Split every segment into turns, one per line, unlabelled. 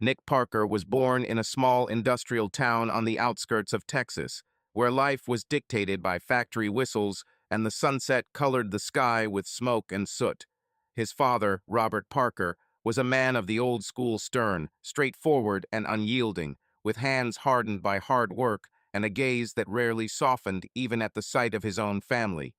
Nick Parker was born in a small industrial town on the outskirts of Texas, where life was dictated by factory whistles and the sunset colored the sky with smoke and soot. His father, Robert Parker, was a man of the old school, stern, straightforward, and unyielding, with hands hardened by hard work and a gaze that rarely softened even at the sight of his own family.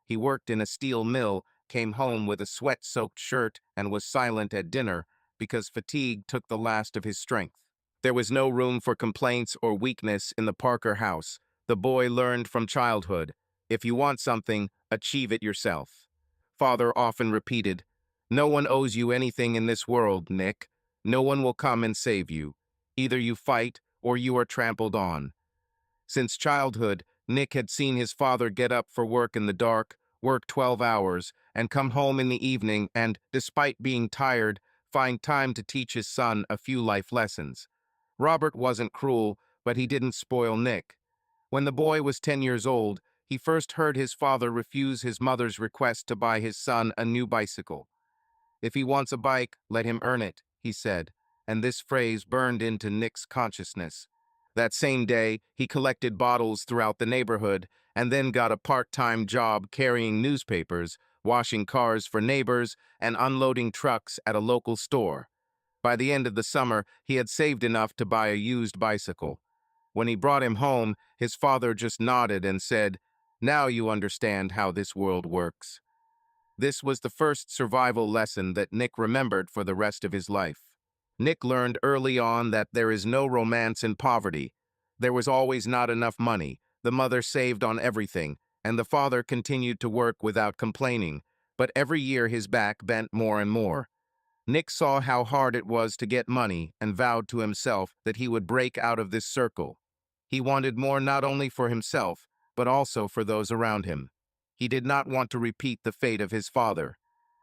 He worked in a steel mill, came home with a sweat-soaked shirt, and was silent at dinner because fatigue took the last of his strength. There was no room for complaints or weakness in the Parker house. The boy learned from childhood, if you want something, achieve it yourself. Father often repeated, "No one owes you anything in this world, Nick. No one will come and save you. Either you fight or you are trampled on." Since childhood, Nick had seen his father get up for work in the dark, work 12 hours, and come home in the evening and, despite being tired, find time to teach his son a few life lessons. Robert wasn't cruel, but he didn't spoil Nick. When the boy was 10 years old, he first heard his father refuse his mother's request to buy his son a new bicycle. "If he wants a bike, let him earn it," he said, and this phrase burned into Nick's consciousness. That same day, he collected bottles throughout the neighborhood and then got a part-time job carrying newspapers, washing cars for neighbors, and unloading trucks at a local store. By the end of the summer, he had saved enough to buy a used bicycle. When he brought him home, his father just nodded and said, "Now you understand how this world works." This was the first survival lesson that Nick remembered for the rest of his life. Nick learned early on that there is no romance in poverty. There was always not enough money. The mother saved on everything, and the father continued to work without complaining, but every year his back bent more and more. Nick saw how hard it was to get money and vowed to himself that he would break out of this circle. He wanted more not only for himself, but also for those around him. He did not want to repeat the fate of his father.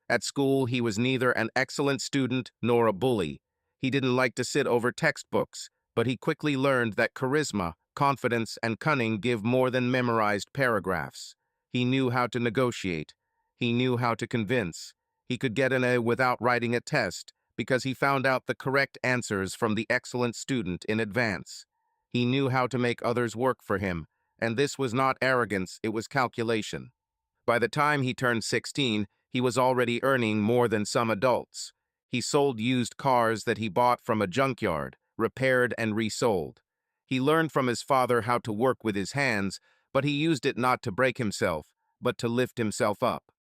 At school, he was neither an excellent student nor a bully. He didn't like to sit over textbooks, but he quickly learned that charisma, confidence, and cunning give more than memorized paragraphs. He knew how to negotiate. He knew how to convince. He could get an A without writing a test because he found out the correct answers from the excellent student in advance. He knew how to make others work for him, and this was not arrogance, it was calculation. By the time he turned 16, he was already earning more than some adults. He sold used cars that he bought from a junkyard, repaired and resold. He learned from his father how to work with his hands, but he used it not to break himself, but to lift himself up.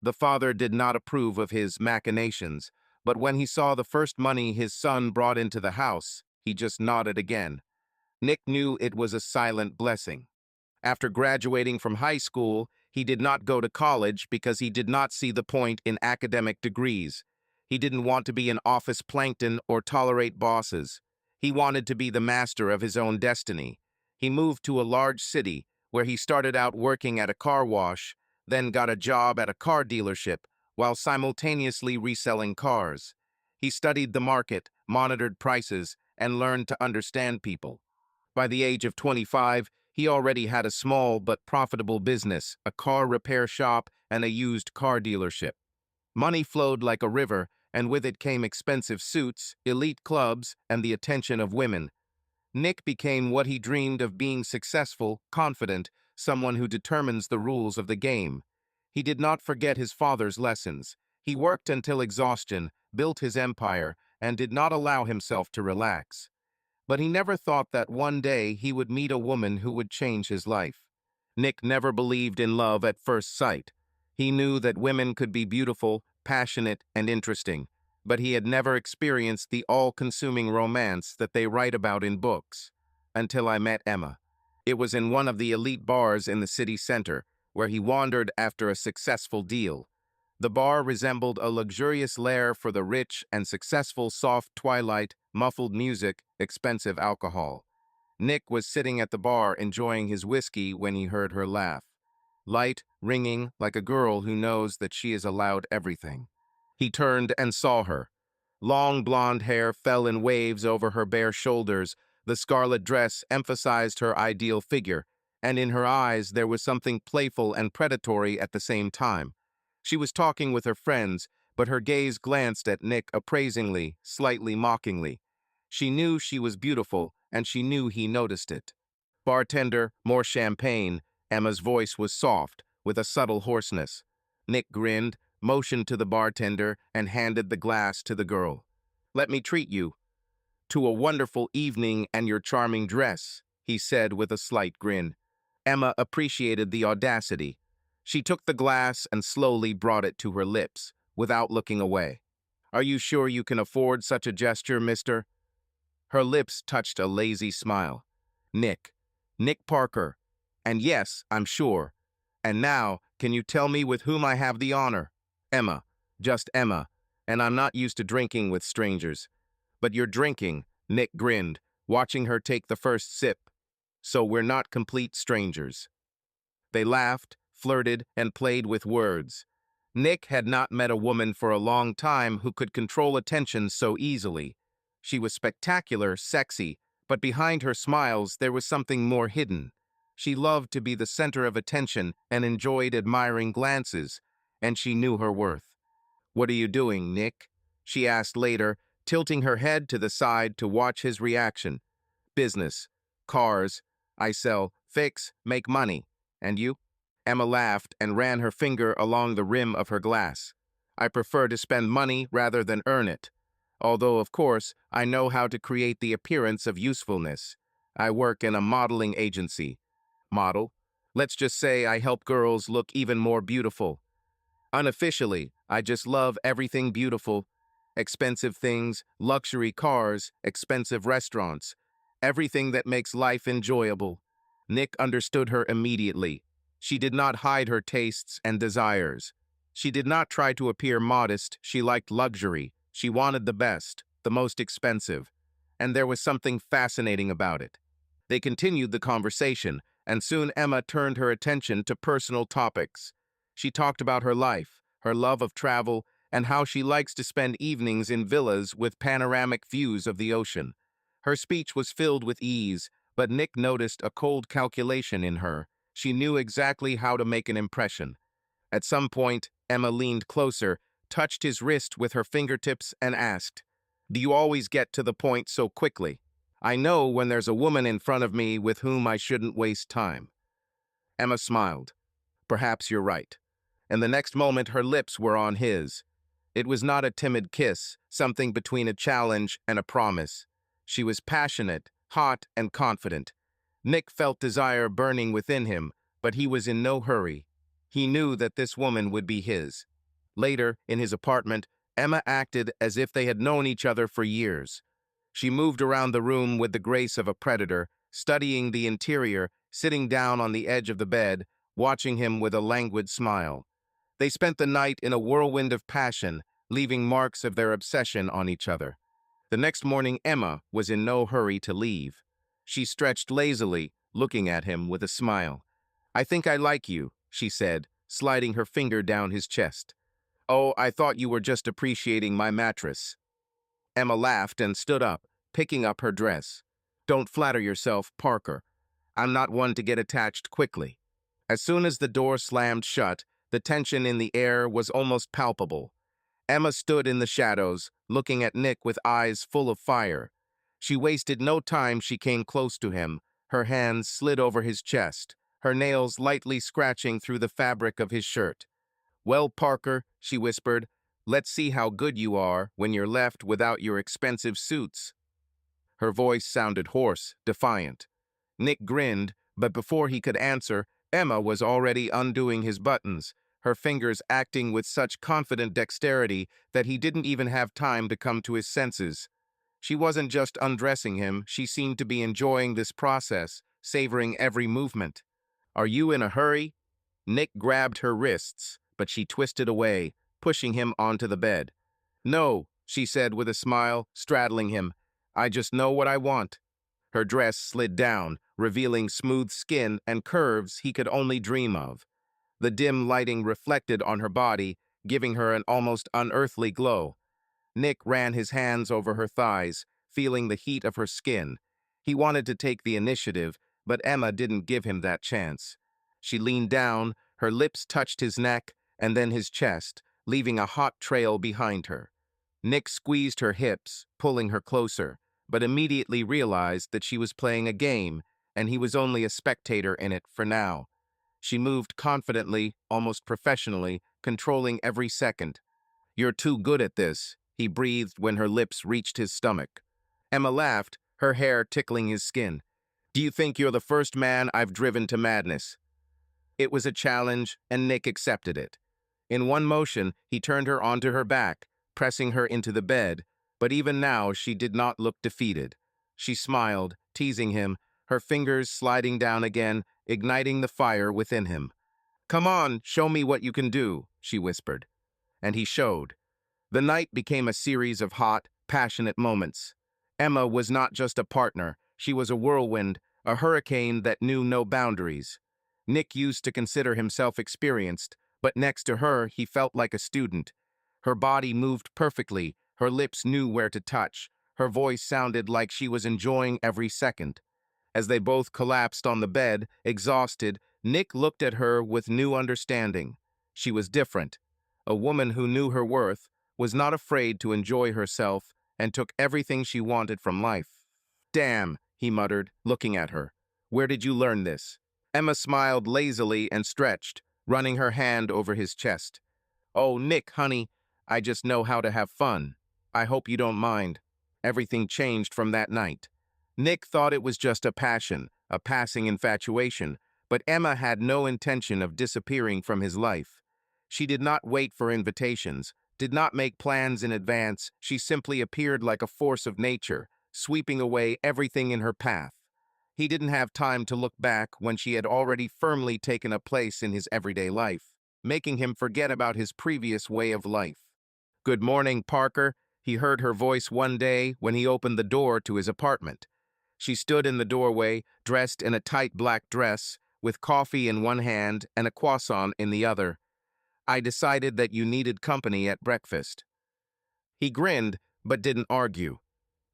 The father did not approve of his machinations, but when he saw the first money his son brought into the house, he just nodded again. Nick knew it was a silent blessing. After graduating from high school, he did not go to college because he did not see the point in academic degrees. He didn't want to be an office plankton or tolerate bosses. He wanted to be the master of his own destiny. He moved to a large city where he started out working at a car wash, then got a job at a car dealership while simultaneously reselling cars. He studied the market, monitored prices, and learned to understand people. By the age of 25, he already had a small but profitable business, a car repair shop, and a used car dealership. Money flowed like a river, and with it came expensive suits, elite clubs, and the attention of women. Nick became what he dreamed of: being successful, confident, someone who determines the rules of the game. He did not forget his father's lessons. He worked until exhaustion, built his empire, and did not allow himself to relax. But he never thought that one day he would meet a woman who would change his life. Nick never believed in love at first sight. He knew that women could be beautiful, passionate, and interesting, but he had never experienced the all-consuming romance that they write about in books. Until I met Emma. It was in one of the elite bars in the city center, where he wandered after a successful deal. The bar resembled a luxurious lair for the rich and successful: soft twilight, muffled music, expensive alcohol. Nick was sitting at the bar enjoying his whiskey when he heard her laugh. Light, ringing, like a girl who knows that she is allowed everything. He turned and saw her. Long blonde hair fell in waves over her bare shoulders. The scarlet dress emphasized her ideal figure, and in her eyes there was something playful and predatory at the same time. She was talking with her friends, but her gaze glanced at Nick appraisingly, slightly mockingly. She knew she was beautiful, and she knew he noticed it. Bartender, more champagne. Emma's voice was soft, with a subtle hoarseness. Nick grinned, motioned to the bartender, and handed the glass to the girl. "Let me treat you to a wonderful evening and your charming dress," he said with a slight grin. Emma appreciated the audacity. She took the glass and slowly brought it to her lips, without looking away. "Are you sure you can afford such a gesture, mister?" Her lips touched a lazy smile. "Nick. Nick Parker. And yes, I'm sure. And now, can you tell me with whom I have the honor?" "Emma. Just Emma. And I'm not used to drinking with strangers." "But you're drinking," Nick grinned, watching her take the first sip. "So we're not complete strangers." They laughed, flirted, and played with words. Nick had not met a woman for a long time who could control attention so easily. She was spectacular, sexy, but behind her smiles there was something more hidden. She loved to be the center of attention and enjoyed admiring glances, and she knew her worth. "What are you doing, Nick?" she asked later, tilting her head to the side to watch his reaction. "Business. Cars. I sell, fix, make money. And you?" Emma laughed and ran her finger along the rim of her glass. "I prefer to spend money rather than earn it. Although, of course, I know how to create the appearance of usefulness. I work in a modeling agency." "Model?" "Let's just say I help girls look even more beautiful. Unofficially, I just love everything beautiful. Expensive things, luxury cars, expensive restaurants. Everything that makes life enjoyable." Nick understood her immediately. She did not hide her tastes and desires. She did not try to appear modest. She liked luxury. She wanted the best, the most expensive. And there was something fascinating about it. They continued the conversation, and soon Emma turned her attention to personal topics. She talked about her life, her love of travel, and how she likes to spend evenings in villas with panoramic views of the ocean. Her speech was filled with ease, but Nick noticed a cold calculation in her. She knew exactly how to make an impression. At some point, Emma leaned closer, touched his wrist with her fingertips, and asked, "Do you always get to the point so quickly? I know when there's a woman in front of me with whom I shouldn't waste time." Emma smiled. "Perhaps you're right." And the next moment her lips were on his. It was not a timid kiss, something between a challenge and a promise. She was passionate, hot, and confident. Nick felt desire burning within him, but he was in no hurry. He knew that this woman would be his. Later, in his apartment, Emma acted as if they had known each other for years. She moved around the room with the grace of a predator, studying the interior, sitting down on the edge of the bed, watching him with a languid smile. They spent the night in a whirlwind of passion, leaving marks of their obsession on each other. The next morning, Emma was in no hurry to leave. She stretched lazily, looking at him with a smile. "I think I like you," she said, sliding her finger down his chest. "Oh, I thought you were just appreciating my mattress." Emma laughed and stood up, picking up her dress. "Don't flatter yourself, Parker. I'm not one to get attached quickly." As soon as the door slammed shut, the tension in the air was almost palpable. Emma stood in the shadows, looking at Nick with eyes full of fire. She wasted no time. She came close to him. Her hands slid over his chest, her nails lightly scratching through the fabric of his shirt. "Well, Parker," she whispered, "let's see how good you are when you're left without your expensive suits." Her voice sounded hoarse, defiant. Nick grinned, but before he could answer, Emma was already undoing his buttons, her fingers acting with such confident dexterity that he didn't even have time to come to his senses. She wasn't just undressing him, she seemed to be enjoying this process, savoring every movement. "Are you in a hurry?" Nick grabbed her wrists, but she twisted away, pushing him onto the bed. "No," she said with a smile, straddling him. "I just know what I want." Her dress slid down, revealing smooth skin and curves he could only dream of. The dim lighting reflected on her body, giving her an almost unearthly glow. Nick ran his hands over her thighs, feeling the heat of her skin. He wanted to take the initiative, but Emma didn't give him that chance. She leaned down, her lips touched his neck, and then his chest, leaving a hot trail behind her. Nick squeezed her hips, pulling her closer. but immediately realized that she was playing a game and he was only a spectator in it for now. She moved confidently, almost professionally, controlling every second. "You're too good at this," he breathed when her lips reached his stomach. Emma laughed, her hair tickling his skin. "Do you think you're the first man I've driven to madness?" It was a challenge, and Nick accepted it. In one motion, he turned her onto her back, pressing her into the bed, but even now she did not look defeated. She smiled, teasing him, her fingers sliding down again, igniting the fire within him. "Come on, show me what you can do," she whispered. And he showed. The night became a series of hot, passionate moments. Emma was not just a partner, she was a whirlwind, a hurricane that knew no boundaries. Nick used to consider himself experienced, but next to her, he felt like a student. Her body moved perfectly, her lips knew where to touch, her voice sounded like she was enjoying every second. As they both collapsed on the bed, exhausted, Nick looked at her with new understanding. She was different. A woman who knew her worth, was not afraid to enjoy herself, and took everything she wanted from life. "Damn," he muttered, looking at her. "Where did you learn this?" Emma smiled lazily and stretched, running her hand over his chest. "Oh, Nick, honey, I just know how to have fun. I hope you don't mind." Everything changed from that night. Nick thought it was just a passion, a passing infatuation, but Emma had no intention of disappearing from his life. She did not wait for invitations, did not make plans in advance. She simply appeared like a force of nature, sweeping away everything in her path. He didn't have time to look back when she had already firmly taken a place in his everyday life, making him forget about his previous way of life. "Good morning, Parker," he heard her voice one day when he opened the door to his apartment. She stood in the doorway, dressed in a tight black dress, with coffee in one hand and a croissant in the other. "I decided that you needed company at breakfast." He grinned, but didn't argue.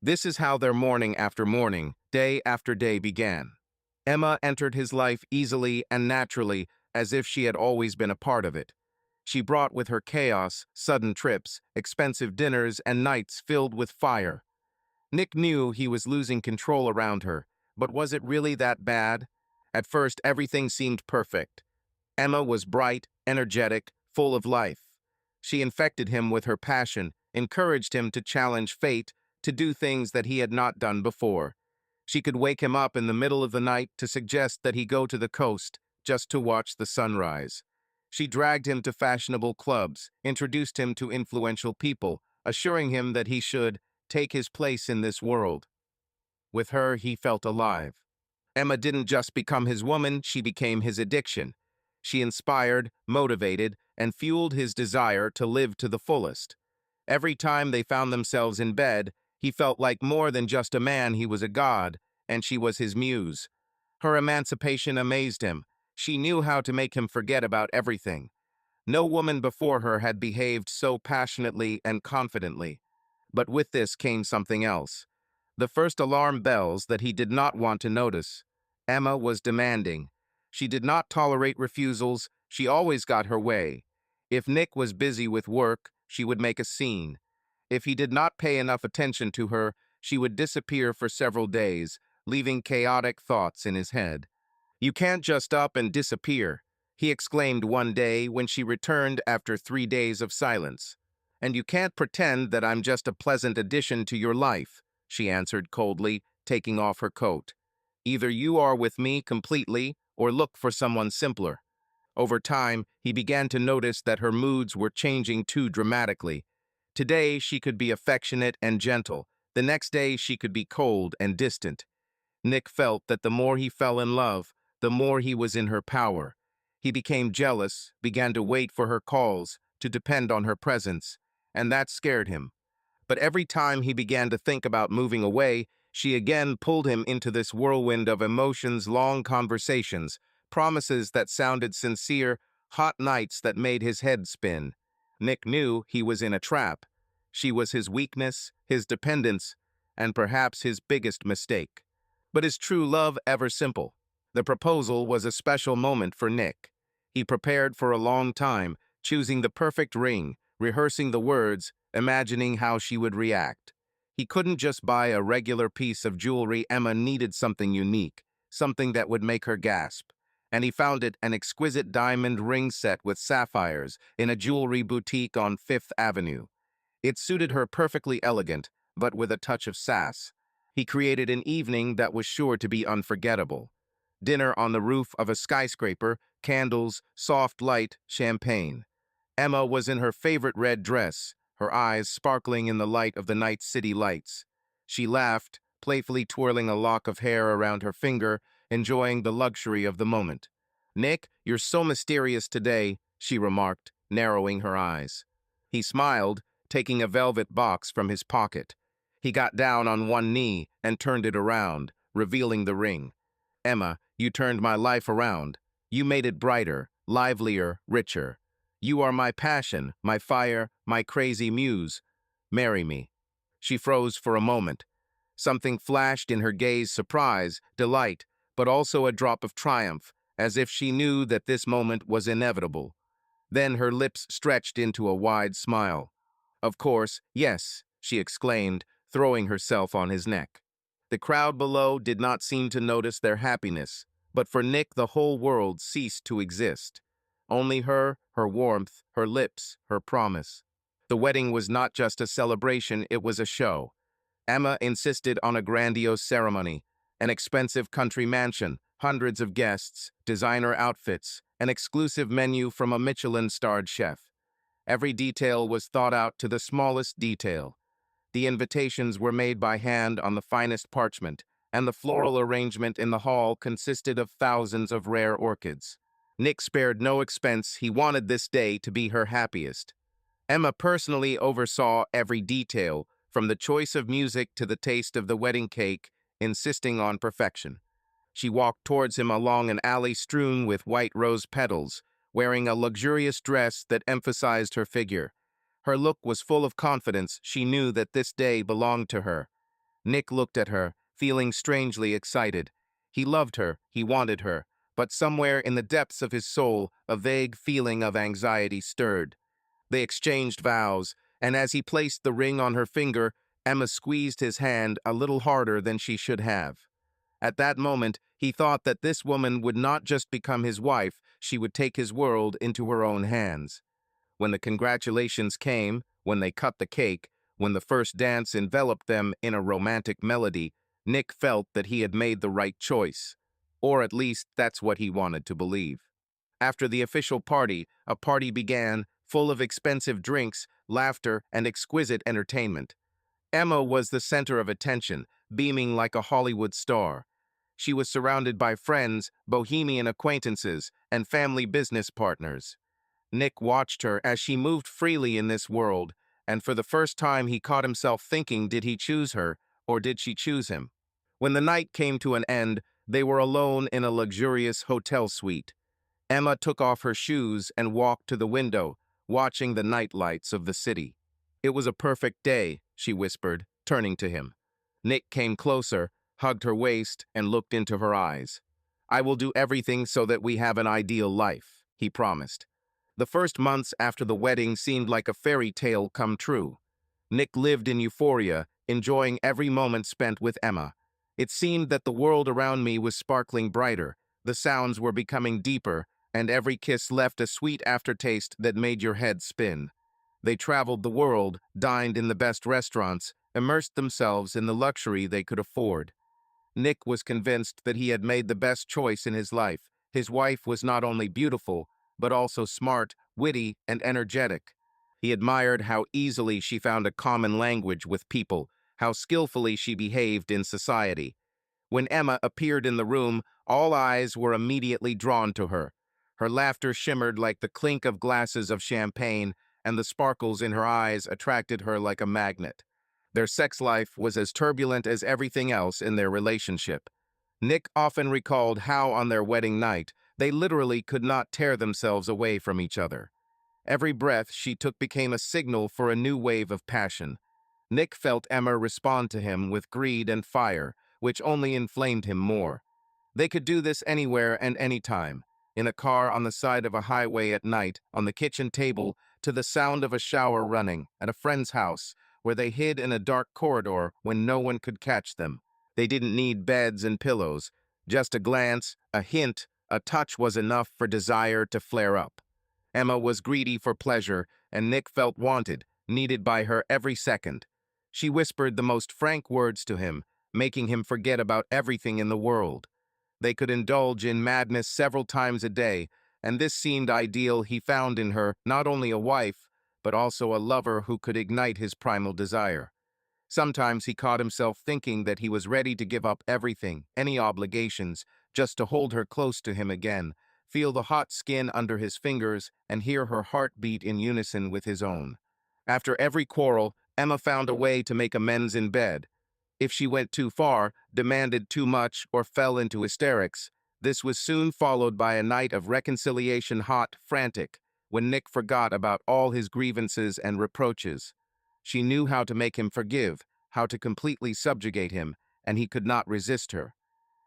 This is how their morning after morning, day after day began. Emma entered his life easily and naturally, as if she had always been a part of it. She brought with her chaos, sudden trips, expensive dinners, and nights filled with fire. Nick knew he was losing control around her, but was it really that bad? At first, everything seemed perfect. Emma was bright, energetic, full of life. She infected him with her passion, encouraged him to challenge fate, to do things that he had not done before. She could wake him up in the middle of the night to suggest that he go to the coast just to watch the sunrise. She dragged him to fashionable clubs, introduced him to influential people, assuring him that he should take his place in this world. With her, he felt alive. Emma didn't just become his woman, she became his addiction. She inspired, motivated, and fueled his desire to live to the fullest. Every time they found themselves in bed, he felt like more than just a man, he was a god, and she was his muse. Her emancipation amazed him. She knew how to make him forget about everything. No woman before her had behaved so passionately and confidently. But with this came something else. The first alarm bells that he did not want to notice. Emma was demanding. She did not tolerate refusals, she always got her way. If Nick was busy with work, she would make a scene. If he did not pay enough attention to her, she would disappear for several days, leaving chaotic thoughts in his head. "You can't just up and disappear," he exclaimed one day when she returned after 3 days of silence. "And you can't pretend that I'm just a pleasant addition to your life," she answered coldly, taking off her coat. "Either you are with me completely, or look for someone simpler." Over time, he began to notice that her moods were changing too dramatically. Today, she could be affectionate and gentle. The next day, she could be cold and distant. Nick felt that the more he fell in love, the more he was in her power. He became jealous, began to wait for her calls, to depend on her presence, and that scared him. But every time he began to think about moving away, she again pulled him into this whirlwind of emotions, long conversations, promises that sounded sincere, hot nights that made his head spin. Nick knew he was in a trap. She was his weakness, his dependence, and perhaps his biggest mistake. But is true love ever simple? The proposal was a special moment for Nick. He prepared for a long time, choosing the perfect ring, rehearsing the words, imagining how she would react. He couldn't just buy a regular piece of jewelry. Emma needed something unique, something that would make her gasp. And he found it, an exquisite diamond ring set with sapphires in a jewelry boutique on Fifth Avenue. It suited her perfectly, elegant, but with a touch of sass. He created an evening that was sure to be unforgettable. Dinner on the roof of a skyscraper, candles, soft light, champagne. Emma was in her favorite red dress, her eyes sparkling in the light of the night city lights. She laughed, playfully twirling a lock of hair around her finger, enjoying the luxury of the moment. "Nick, you're so mysterious today," she remarked, narrowing her eyes. He smiled, taking a velvet box from his pocket. He got down on one knee and turned it around, revealing the ring. "Emma, you turned my life around. You made it brighter, livelier, richer. You are my passion, my fire, my crazy muse. Marry me." She froze for a moment. Something flashed in her gaze, surprise, delight, but also a drop of triumph, as if she knew that this moment was inevitable. Then her lips stretched into a wide smile. "Of course, yes," she exclaimed, throwing herself on his neck. The crowd below did not seem to notice their happiness, but for Nick the whole world ceased to exist. Only her, her warmth, her lips, her promise. The wedding was not just a celebration, it was a show. Emma insisted on a grandiose ceremony, an expensive country mansion, hundreds of guests, designer outfits, an exclusive menu from a Michelin-starred chef. Every detail was thought out to the smallest detail. The invitations were made by hand on the finest parchment, and the floral arrangement in the hall consisted of thousands of rare orchids. Nick spared no expense. He wanted this day to be her happiest. Emma personally oversaw every detail, from the choice of music to the taste of the wedding cake, insisting on perfection. She walked towards him along an alley strewn with white rose petals, wearing a luxurious dress that emphasized her figure. Her look was full of confidence. She knew that this day belonged to her. Nick looked at her, feeling strangely excited. He loved her, he wanted her, but somewhere in the depths of his soul, a vague feeling of anxiety stirred. They exchanged vows, and as he placed the ring on her finger, Emma squeezed his hand a little harder than she should have. At that moment, he thought that this woman would not just become his wife, she would take his world into her own hands. When the congratulations came, when they cut the cake, when the first dance enveloped them in a romantic melody, Nick felt that he had made the right choice. Or at least that's what he wanted to believe. After the official party, a party began, full of expensive drinks, laughter, and exquisite entertainment. Emma was the center of attention, beaming like a Hollywood star. She was surrounded by friends, bohemian acquaintances, and family business partners. Nick watched her as she moved freely in this world, and for the first time he caught himself thinking, did he choose her, or did she choose him? When the night came to an end, they were alone in a luxurious hotel suite. Emma took off her shoes and walked to the window, watching the night lights of the city. "It was a perfect day," she whispered, turning to him. Nick came closer, hugged her waist, and looked into her eyes. "I will do everything so that we have an ideal life," he promised. The first months after the wedding seemed like a fairy tale come true. Nick lived in euphoria, enjoying every moment spent with Emma. It seemed that the world around me was sparkling brighter, the sounds were becoming deeper, and every kiss left a sweet aftertaste that made your head spin. They traveled the world, dined in the best restaurants, immersed themselves in the luxury they could afford. Nick was convinced that he had made the best choice in his life. His wife was not only beautiful, but also smart, witty, and energetic. He admired how easily she found a common language with people, how skillfully she behaved in society. When Emma appeared in the room, all eyes were immediately drawn to her. Her laughter shimmered like the clink of glasses of champagne, and the sparkles in her eyes attracted her like a magnet. Their sex life was as turbulent as everything else in their relationship. Nick often recalled how on their wedding night, they literally could not tear themselves away from each other. Every breath she took became a signal for a new wave of passion. Nick felt Emma respond to him with greed and fire, which only inflamed him more. They could do this anywhere and anytime, in a car on the side of a highway at night, on the kitchen table, to the sound of a shower running, at a friend's house, where they hid in a dark corridor when no one could catch them. They didn't need beds and pillows. Just a glance, a hint, a touch was enough for desire to flare up. Emma was greedy for pleasure, and Nick felt wanted, needed by her every second. She whispered the most frank words to him, making him forget about everything in the world. They could indulge in madness several times a day, and this seemed ideal. He found in her not only a wife, but also a lover who could ignite his primal desire. Sometimes he caught himself thinking that he was ready to give up everything, any obligations, just to hold her close to him again, feel the hot skin under his fingers, and hear her heart beat in unison with his own. After every quarrel, Emma found a way to make amends in bed. If she went too far, demanded too much, or fell into hysterics, this was soon followed by a night of reconciliation, hot, frantic, when Nick forgot about all his grievances and reproaches. She knew how to make him forgive, how to completely subjugate him, and he could not resist her.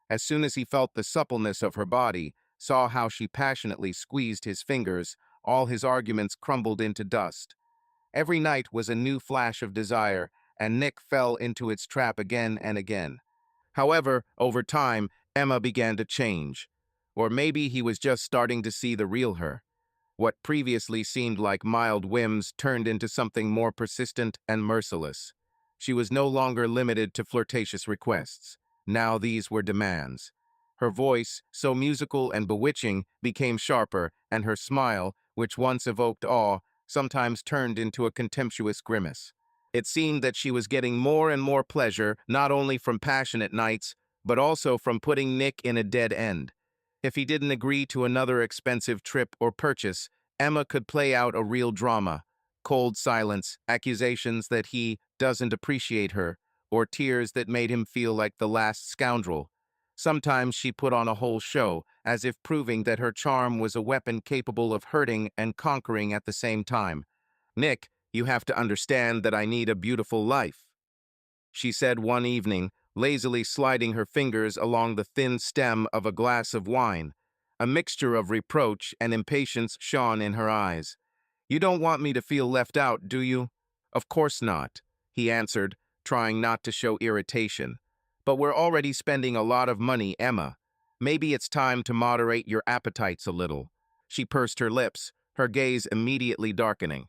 As soon as he felt the suppleness of her body, saw how she passionately squeezed his fingers, all his arguments crumbled into dust. Every night was a new flash of desire, and Nick fell into its trap again and again. However, over time, Emma began to change. Or maybe he was just starting to see the real her. What previously seemed like mild whims turned into something more persistent and merciless. She was no longer limited to flirtatious requests. Now these were demands. Her voice, so musical and bewitching, became sharper, and her smile, which once evoked awe, sometimes turned into a contemptuous grimace. It seemed that she was getting more and more pleasure, not only from passionate nights, but also from putting Nick in a dead end. If he didn't agree to another expensive trip or purchase, Emma could play out a real drama. Cold silence, accusations that he doesn't appreciate her, or tears that made him feel like the last scoundrel. Sometimes she put on a whole show, as if proving that her charm was a weapon capable of hurting and conquering at the same time. "Nick, you have to understand that I need a beautiful life," she said one evening, lazily sliding her fingers along the thin stem of a glass of wine. A mixture of reproach and impatience shone in her eyes. "You don't want me to feel left out, do you?" "Of course not," he answered, trying not to show irritation. "But we're already spending a lot of money, Emma. Maybe it's time to moderate your appetites a little." She pursed her lips, her gaze immediately darkening.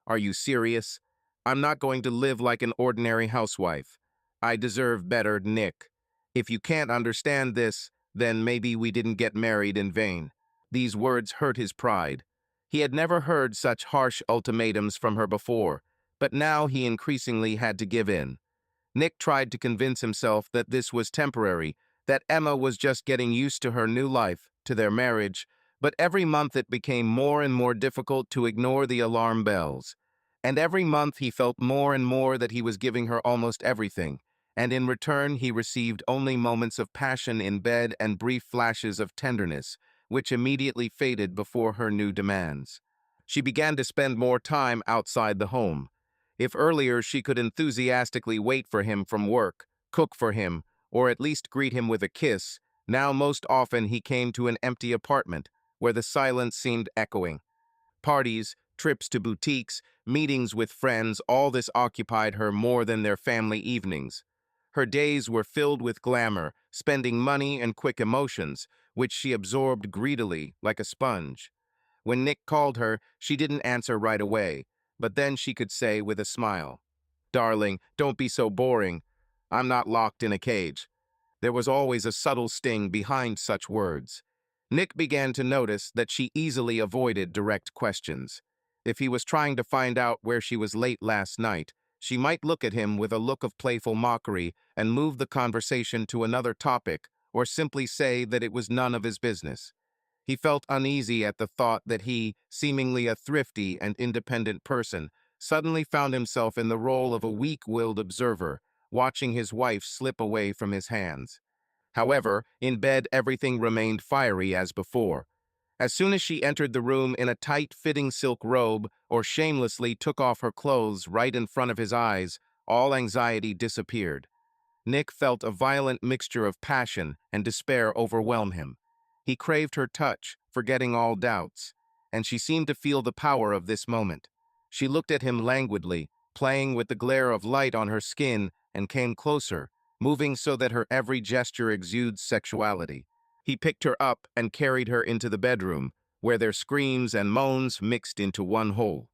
"Are you serious? I'm not going to live like an ordinary housewife. I deserve better, Nick. If you can't understand this, then maybe we didn't get married in vain." These words hurt his pride. He had never heard such harsh ultimatums from her before, but now he increasingly had to give in. Nick tried to convince himself that this was temporary, that Emma was just getting used to her new life, to their marriage, but every month it became more and more difficult to ignore the alarm bells. And every month he felt more and more that he was giving her almost everything, and in return he received only moments of passion in bed and brief flashes of tenderness, which immediately faded before her new demands. She began to spend more time outside the home. If earlier she could enthusiastically wait for him from work, cook for him, or at least greet him with a kiss, now most often he came to an empty apartment, where the silence seemed echoing. Parties, trips to boutiques, meetings with friends, all this occupied her more than their family evenings. Her days were filled with glamour, spending money and quick emotions, which she absorbed greedily, like a sponge. When Nick called her, she didn't answer right away, but then she could say with a smile, "Darling, don't be so boring. I'm not locked in a cage." There was always a subtle sting behind such words. Nick began to notice that she easily avoided direct questions. If he was trying to find out where she was late last night, she might look at him with a look of playful mockery and move the conversation to another topic, or simply say that it was none of his business. He felt uneasy at the thought that he, seemingly a thrifty and independent person, suddenly found himself in the role of a weak-willed observer, watching his wife slip away from his hands. However, in bed everything remained fiery as before. As soon as she entered the room in a tight-fitting silk robe or shamelessly took off her clothes right in front of his eyes, all anxiety disappeared. Nick felt a violent mixture of passion and despair overwhelm him. He craved her touch, forgetting all doubts, and she seemed to feel the power of this moment. She looked at him languidly, playing with the glare of light on her skin, and came closer, moving so that her every gesture exudes sexuality. He picked her up and carried her into the bedroom, where their screams and moans mixed into one whole.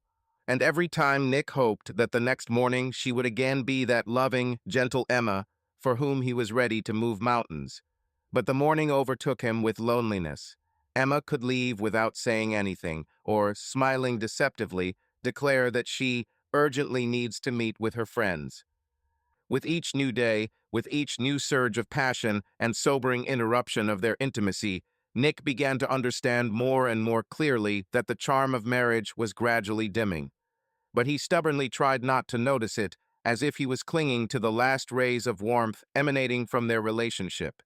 And every time Nick hoped that the next morning she would again be that loving, gentle Emma for whom he was ready to move mountains. But the morning overtook him with loneliness. Emma could leave without saying anything, or, smiling deceptively, declare that she urgently needs to meet with her friends. With each new day, with each new surge of passion and sobering interruption of their intimacy, Nick began to understand more and more clearly that the charm of marriage was gradually dimming. But he stubbornly tried not to notice it, as if he was clinging to the last rays of warmth emanating from their relationship.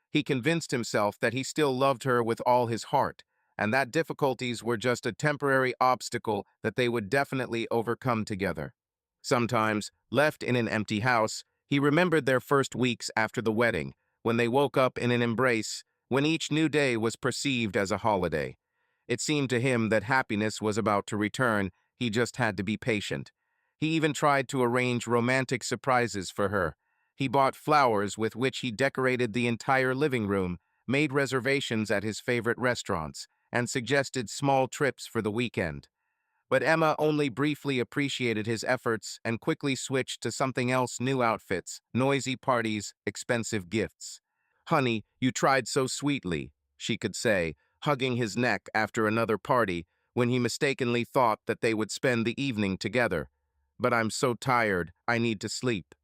He convinced himself that he still loved her with all his heart, and that difficulties were just a temporary obstacle that they would definitely overcome together. Sometimes, left in an empty house, he remembered their first weeks after the wedding, when they woke up in an embrace, when each new day was perceived as a holiday. It seemed to him that happiness was about to return. He just had to be patient. He even tried to arrange romantic surprises for her. He bought flowers with which he decorated the entire living room, made reservations at his favorite restaurants, and suggested small trips for the weekend. But Emma only briefly appreciated his efforts and quickly switched to something else: new outfits, noisy parties, expensive gifts. "Honey, you tried so sweetly," she could say, hugging his neck after another party when he mistakenly thought that they would spend the evening together. "But I'm so tired, I need to sleep."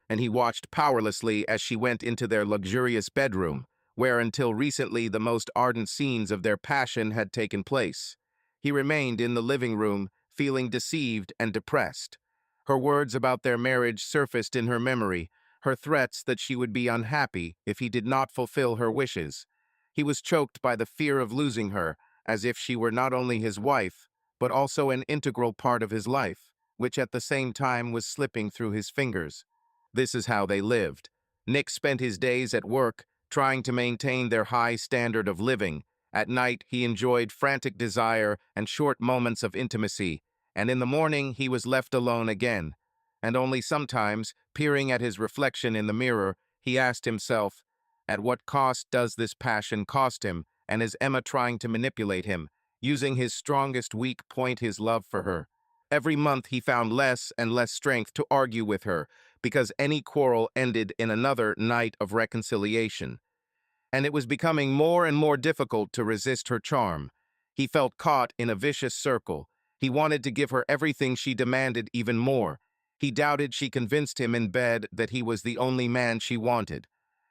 And he watched powerlessly as she went into their luxurious bedroom, where until recently the most ardent scenes of their passion had taken place. He remained in the living room, feeling deceived and depressed. Her words about their marriage surfaced in her memory, her threats that she would be unhappy if he did not fulfill her wishes. He was choked by the fear of losing her, as if she were not only his wife, but also an integral part of his life, which at the same time was slipping through his fingers. This is how they lived. Nick spent his days at work, trying to maintain their high standard of living. At night, he enjoyed frantic desire and short moments of intimacy, and in the morning he was left alone again. And only sometimes, peering at his reflection in the mirror, he asked himself, at what cost does this passion cost him, and is Emma trying to manipulate him, using his strongest weak point, his love for her? Every month he found less and less strength to argue with her, because any quarrel ended in another night of reconciliation. And it was becoming more and more difficult to resist her charm. He felt caught in a vicious circle. He wanted to give her everything she demanded, even more. He doubted she convinced him in bed that he was the only man she wanted.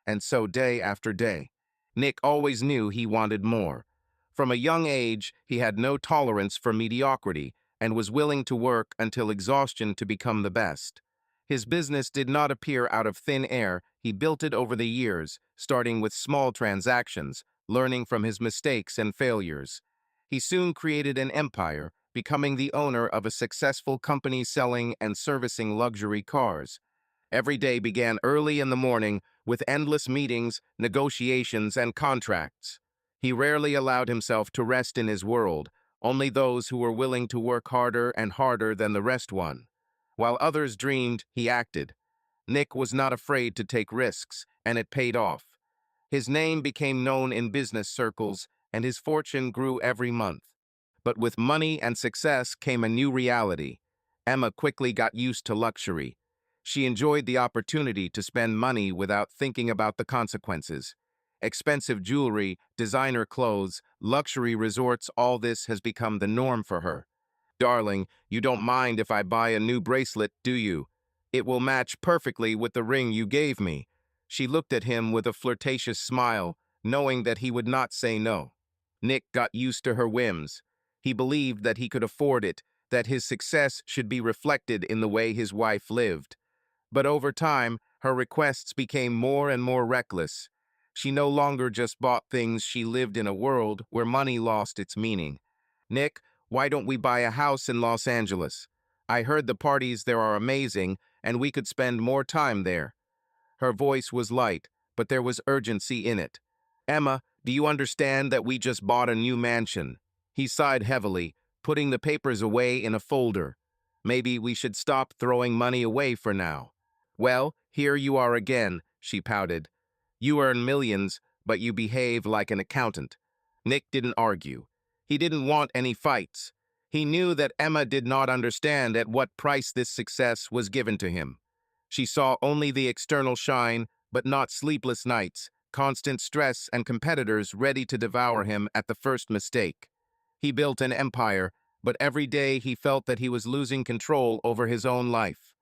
And so day after day, Nick always knew he wanted more. From a young age, he had no tolerance for mediocrity and was willing to work until exhaustion to become the best. His business did not appear out of thin air. He built it over the years, starting with small transactions, learning from his mistakes and failures. He soon created an empire, becoming the owner of a successful company selling and servicing luxury cars. Every day began early in the morning with endless meetings, negotiations, and contracts. He rarely allowed himself to rest in his world. Only those who were willing to work harder and harder than the rest won. While others dreamed, he acted. Nick was not afraid to take risks, and it paid off. His name became known in business circles, and his fortune grew every month. But with money and success came a new reality. Emma quickly got used to luxury. She enjoyed the opportunity to spend money without thinking about the consequences. Expensive jewelry, designer clothes, luxury resorts, all this has become the norm for her. "Darling, you don't mind if I buy a new bracelet, do you? It will match perfectly with the ring you gave me." She looked at him with a flirtatious smile, knowing that he would not say no. Nick got used to her whims. He believed that he could afford it, that his success should be reflected in the way his wife lived. But over time, her requests became more and more reckless. She no longer just bought things, she lived in a world where money lost its meaning. "Nick, why don't we buy a house in Los Angeles? I heard the parties there are amazing, and we could spend more time there." Her voice was light, but there was urgency in it. "Emma, do you understand that we just bought a new mansion?" He sighed heavily, putting the papers away in a folder. Maybe we should stop throwing money away for now. Well, here you are again, she pouted. You earn millions, but you behave like an accountant. Nick didn't argue. He didn't want any fights. He knew that Emma did not understand at what price this success was given to him. She saw only the external shine, but not sleepless nights, constant stress, and competitors ready to devour him at the first mistake. He built an empire, but every day he felt that he was losing control over his own life.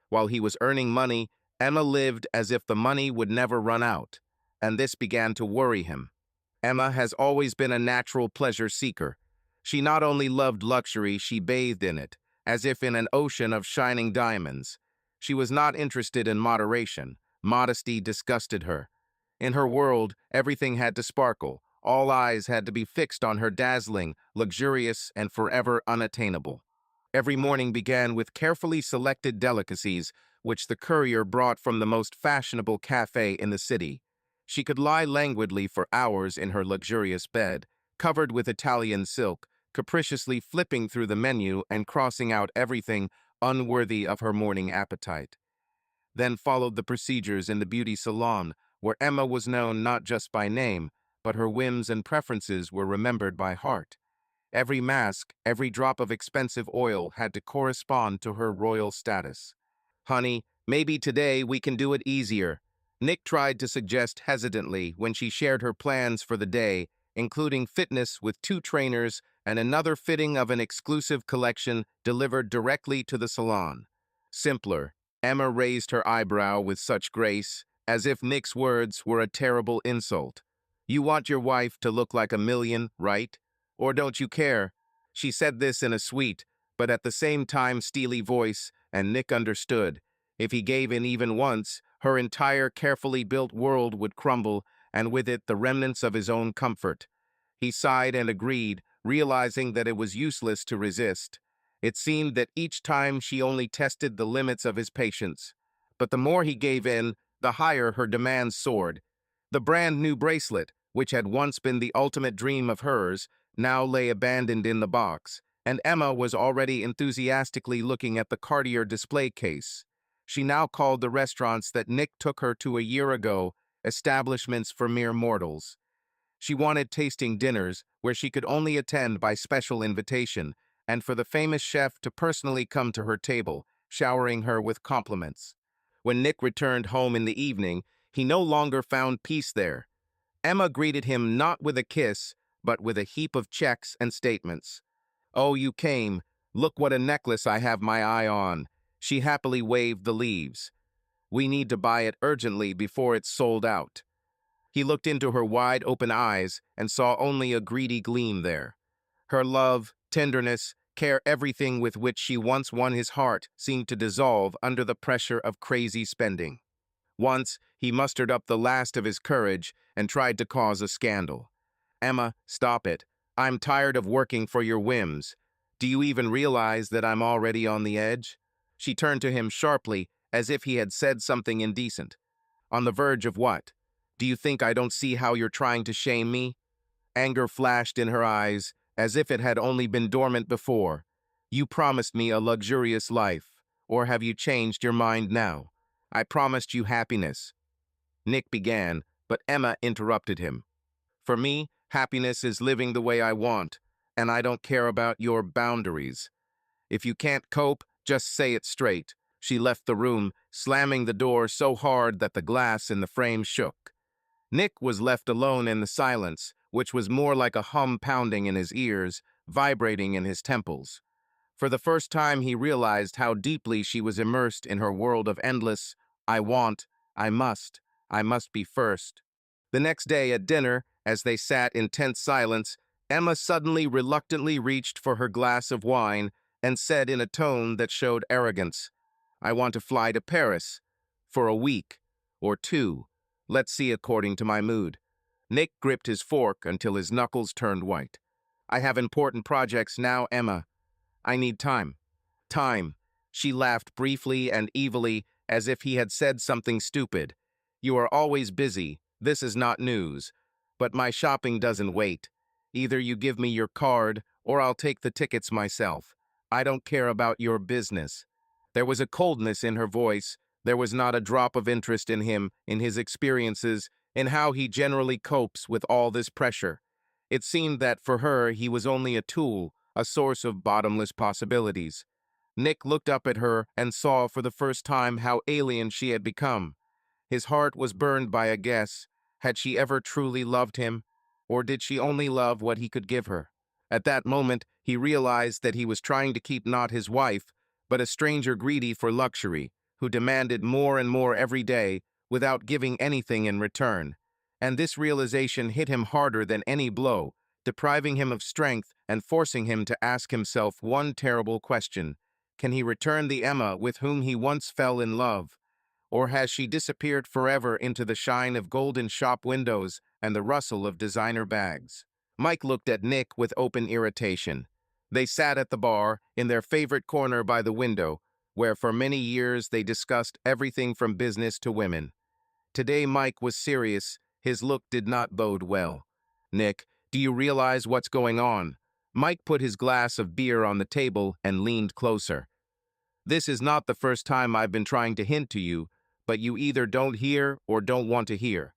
While he was earning money, Emma lived as if the money would never run out, and this began to worry him. Emma has always been a natural pleasure seeker. She not only loved luxury, she bathed in it, as if in an ocean of shining diamonds. She was not interested in moderation. Modesty disgusted her. In her world, everything had to sparkle. All eyes had to be fixed on her dazzling, luxurious, and forever unattainable. Every morning began with carefully selected delicacies, which the courier brought from the most fashionable cafe in the city. She could lie languidly for hours in her luxurious bed, covered with Italian silk, capriciously flipping through the menu and crossing out everything unworthy of her morning appetite. Then followed the procedures in the beauty salon, where Emma was known not just by name, but her whims and preferences were remembered by heart. Every mask, every drop of expensive oil had to correspond to her royal status. Honey, maybe today we can do it easier, Nick tried to suggest hesitantly when she shared her plans for the day, including fitness with 2 trainers and another fitting of an exclusive collection delivered directly to the salon. Simpler. Emma raised her eyebrow with such grace, as if Nick's words were a terrible insult. You want your wife to look like a million, right? Or don't you care? She said this in a sweet, but at the same time steely voice, and Nick understood. If he gave in even once, her entire carefully built world would crumble, and with it the remnants of his own comfort. He sighed and agreed, realizing that it was useless to resist. It seemed that each time she only tested the limits of his patience. But the more he gave in, the higher her demands soared. The brand-new bracelet, which had once been the ultimate dream of hers, now lay abandoned in the box, and Emma was already enthusiastically looking at the Cartier display case. She now called the restaurants that Nick took her to a year ago establishments for mere mortals. She wanted tasting dinners where she could only attend by special invitation, and for the famous chef to personally come to her table, showering her with compliments. When Nick returned home in the evening, he no longer found peace there. Emma greeted him not with a kiss, but with a heap of checks and statements. Oh, you came. Look what a necklace I have my eye on. She happily waved the leaves. We need to buy it urgently before it's sold out. He looked into her wide-open eyes and saw only a greedy gleam there. Her love, tenderness, care, everything with which she once won his heart seemed to dissolve under the pressure of crazy spending. Once, he mustered up the last of his courage and tried to cause a scandal. Emma, stop it. I'm tired of working for your whims. Do you even realize that I'm already on the edge? She turned to him sharply, as if he had said something indecent. On the verge of what? Do you think I don't see how you're trying to shame me? Anger flashed in her eyes, as if it had only been dormant before. You promised me a luxurious life, or have you changed your mind now? I promised you happiness. Nick began, but Emma interrupted him. For me, happiness is living the way I want, and I don't care about your boundaries. If you can't cope, just say it straight. She left the room, slamming the door so hard that the glass in the frame shook. Nick was left alone in the silence, which was more like a hum pounding in his ears, vibrating in his temples. For the first time he realized how deeply she was immersed in her world of endless, I want, I must be first. The next day at dinner, as they sat in tense silence, Emma suddenly reluctantly reached for her glass of wine and said in a tone that showed arrogance, I want to fly to Paris. For a week. Or 2. Let's see according to my mood. Nick gripped his fork until his knuckles turned white. I have important projects now, Emma. I need time. Time. She laughed briefly and evilly, as if he had said something stupid. You are always busy. This is not news. But my shopping doesn't wait. Either you give me your card, or I'll take the tickets myself. I don't care about your business." There was a coldness in her voice. There was not a drop of interest in him, in his experiences, in how he generally copes with all this pressure. It seemed that for her he was only a tool, a source of bottomless possibilities. Nick looked up at her and saw for the first time how alien she had become. His heart was burned by a guess. Had she ever truly loved him? Or did she only love what he could give her? At that moment, he realized that he was trying to keep not his wife, but a stranger greedy for luxury, who demanded more and more every day without giving anything in return. And this realization hit him harder than any blow, depriving him of strength and forcing him to ask himself one terrible question. Can he return the Emma with whom he once fell in love? Or has she disappeared forever into the shine of golden shop windows and the rustle of designer bags? Mike looked at Nick with open irritation. They sat at the bar, in their favorite corner by the window, where for many years they discussed everything from business to women. Today Mike was serious. His look did not bode well. "Nick, do you realize what's going on?" Mike put his glass of beer on the table and leaned closer. "This is not the first time I've been trying to hint to you, but you either don't hear or don't want to hear."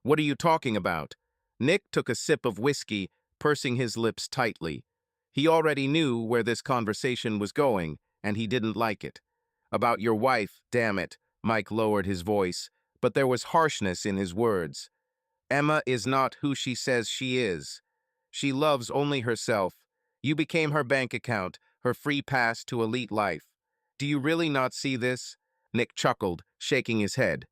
"What are you talking about?" Nick took a sip of whiskey, pursing his lips tightly. He already knew where this conversation was going, and he didn't like it. "About your wife, damn it." Mike lowered his voice, but there was harshness in his words. "Emma is not who she says she is. She loves only herself. You became her bank account, her free pass to elite life. Do you really not see this?" Nick chuckled, shaking his head.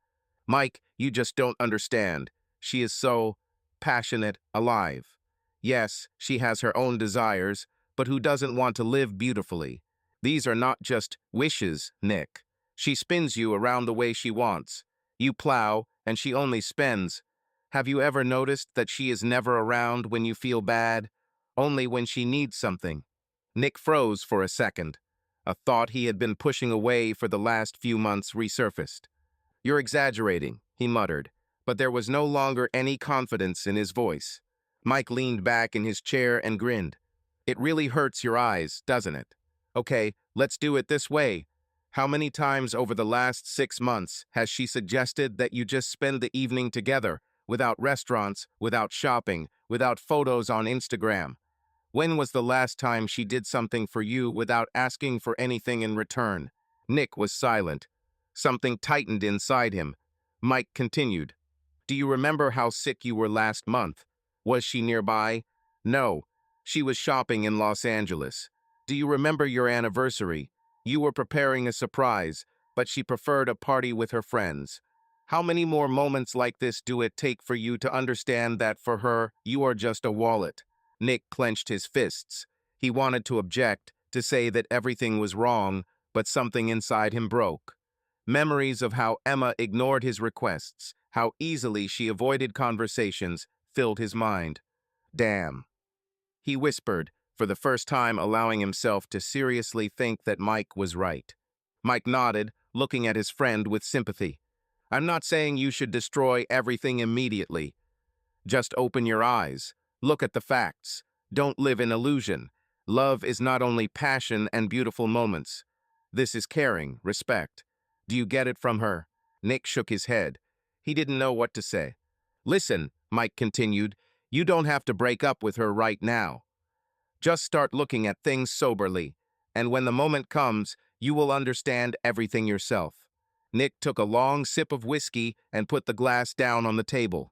"Mike, you just don't understand. She is so passionate, alive. Yes, she has her own desires, but who doesn't want to live beautifully? These are not just wishes, Nick. She spins you around the way she wants. You plow, and she only spins. Have you ever noticed that she is never around when you feel bad? Only when she needs something?" Nick froze for a second. A thought he had been pushing away for the last few months resurfaced. "You're exaggerating," he muttered, but there was no longer any confidence in his voice. Mike leaned back in his chair and grinned. "It really hurts your eyes, doesn't it? Okay, let's do it this way. How many times over the last 6 months has she suggested that you just spend the evening together, without restaurants, without shopping, without photos on Instagram? When was the last time she did something for you without asking for anything in return?" Nick was silent. Something tightened inside him. Mike continued. "Do you remember how sick you were last month? Was she nearby?" "No. She was shopping in Los Angeles." "Do you remember your anniversary? You were preparing a surprise, but she preferred a party with her friends." How many more moments like this do it take for you to understand that for her, you are just a wallet? Nick clenched his fists. He wanted to object, to say that everything was wrong, but something inside him broke. Memories of how Emma ignored his requests, how easily she avoided conversations, filled his mind. "Damn," he whispered, for the first time allowing himself to seriously think that Mike was right. Mike nodded, looking at his friend with sympathy. "I'm not saying you should destroy everything immediately. Just open your eyes. Look at the facts. Don't live in illusion. Love is not only passion and beautiful moments. This is caring, respect. Do you get it from her?" Nick shook his head. He didn't know what to say. "Listen," Mike continued, "you don't have to break up with her right now. Just start looking at things soberly, and when the moment comes, you will understand everything yourself." Nick took a long sip of whiskey and put the glass down on the table.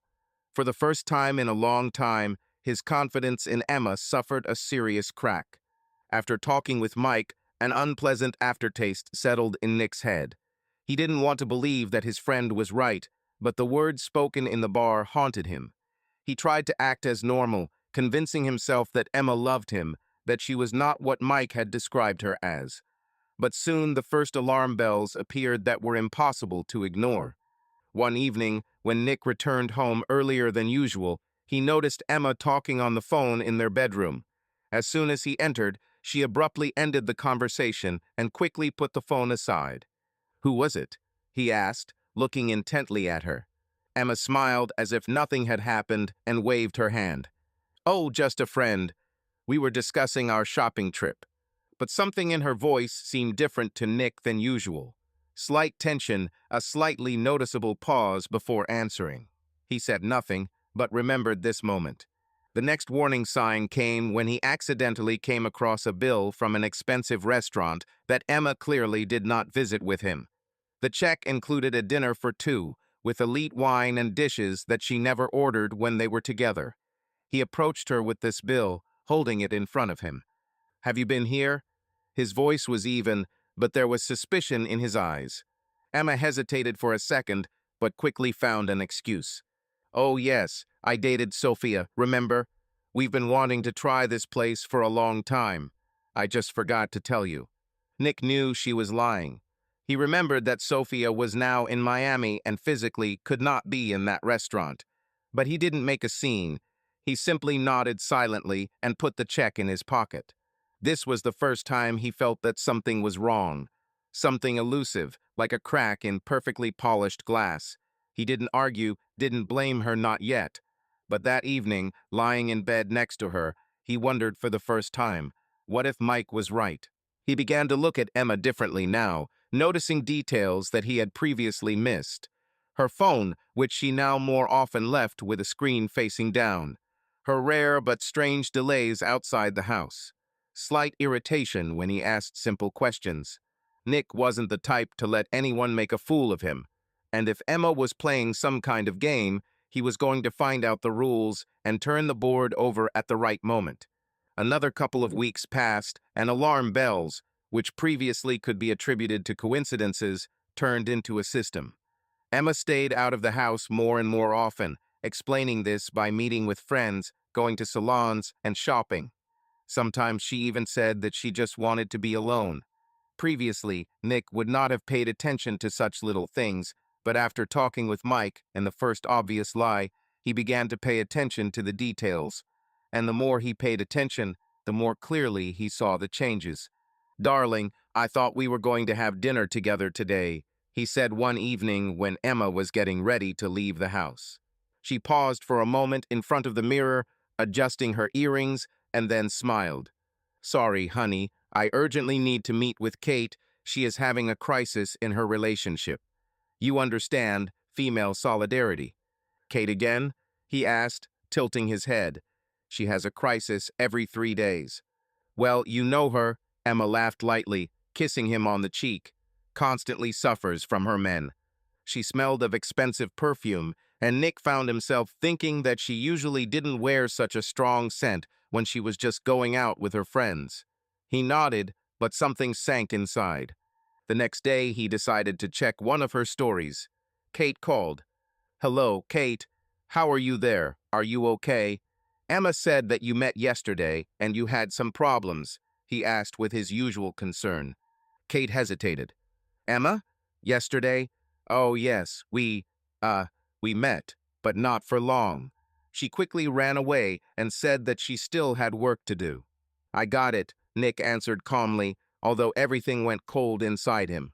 For the first time in a long time, his confidence in Emma suffered a serious crack. After talking with Mike, an unpleasant aftertaste settled in Nick's head. He didn't want to believe that his friend was right, but the words spoken in the bar haunted him. He tried to act as normal, convincing himself that Emma loved him, that she was not what Mike had described her as. But soon the first alarm bells appeared that were impossible to ignore. One evening, when Nick returned home earlier than usual, he noticed Emma talking on the phone in their bedroom. As soon as he entered, she abruptly ended the conversation and quickly put the phone aside. "Who was it?" he asked, looking intently at her. Emma smiled as if nothing had happened and waved her hand. "Oh, just a friend. We were discussing our shopping trip." but something in her voice seemed different to Nick than usual. Slight tension, a slightly noticeable pause before answering. He said nothing, but remembered this moment. The next warning sign came when he accidentally came across a bill from an expensive restaurant that Emma clearly did not visit with him. The check included a dinner for two, with elite wine and dishes that she never ordered when they were together. He approached her with this bill, holding it in front of him. "Have you been here?" His voice was even, but there was suspicion in his eyes. Emma hesitated for a second, but quickly found an excuse. "Oh yes, I dated Sophia, remember? We've been wanting to try this place for a long time. I just forgot to tell you." Nick knew she was lying. He remembered that Sophia was now in Miami and physically could not be in that restaurant. But he didn't make a scene. He simply nodded silently and put the check in his pocket. This was the first time he felt that something was wrong. Something elusive, like a crack in perfectly polished glass. He didn't argue, didn't blame her, not yet. But that evening, lying in bed next to her, he wondered for the first time, what if Mike was right? He began to look at Emma differently now, noticing details that he had previously missed. Her phone, which she now more often left with a screen facing down. Her rare but strange delays outside the house. Slight irritation when he asked simple questions. Nick wasn't the type to let anyone make a fool of him. And if Emma was playing some kind of game, he was going to find out the rules and turn the board over at the right moment. Another couple of weeks passed, and alarm bells, which previously could be attributed to coincidences, turned into a system. Emma stayed out of the house more and more often, explaining this by meeting with friends, going to salons, and shopping. Sometimes she even said that she just wanted to be alone. Previously, Nick would not have paid attention to such little things, but after talking with Mike and the first obvious lie, he began to pay attention to the details. And the more he paid attention, the more clearly he saw the changes. "Darling, I thought we were going to have dinner together today," he said one evening when Emma was getting ready to leave the house. She paused for a moment in front of the mirror, adjusting her earrings, and then smiled. "Sorry, honey, I urgently need to meet with Kate. She is having a crisis in her relationship. You understand, female solidarity." "Kate again?" he asked, tilting his head. "She has a crisis every 3 days." "Well, you know her," Emma laughed lightly, kissing him on the cheek. "Constantly suffers from her men." She smelled of expensive perfume, and Nick found himself thinking that she usually didn't wear such a strong scent when she was just going out with her friends. He nodded, but something sank inside. The next day, he decided to check one of her stories. Kate called. "Hello, Kate. How are you there? Are you okay? Emma said that you met yesterday and you had some problems," he asked with his usual concern. Kate hesitated. "Emma? Yesterday? Oh, yes, we met, but not for long." She quickly ran away and said that she still had work to do. "I got it," Nick answered calmly, although everything went cold inside him.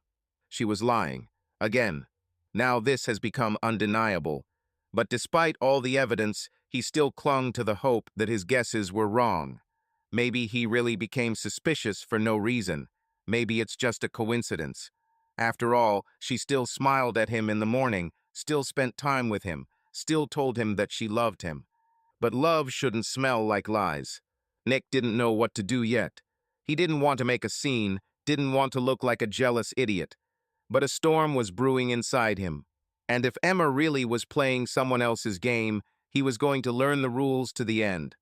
She was lying. Again. Now this has become undeniable. But despite all the evidence, he still clung to the hope that his guesses were wrong. Maybe he really became suspicious for no reason. Maybe it's just a coincidence. After all, she still smiled at him in the morning, still spent time with him, still told him that she loved him. But love shouldn't smell like lies. Nick didn't know what to do yet. He didn't want to make a scene, didn't want to look like a jealous idiot. But a storm was brewing inside him. And if Emma really was playing someone else's game, he was going to learn the rules to the end.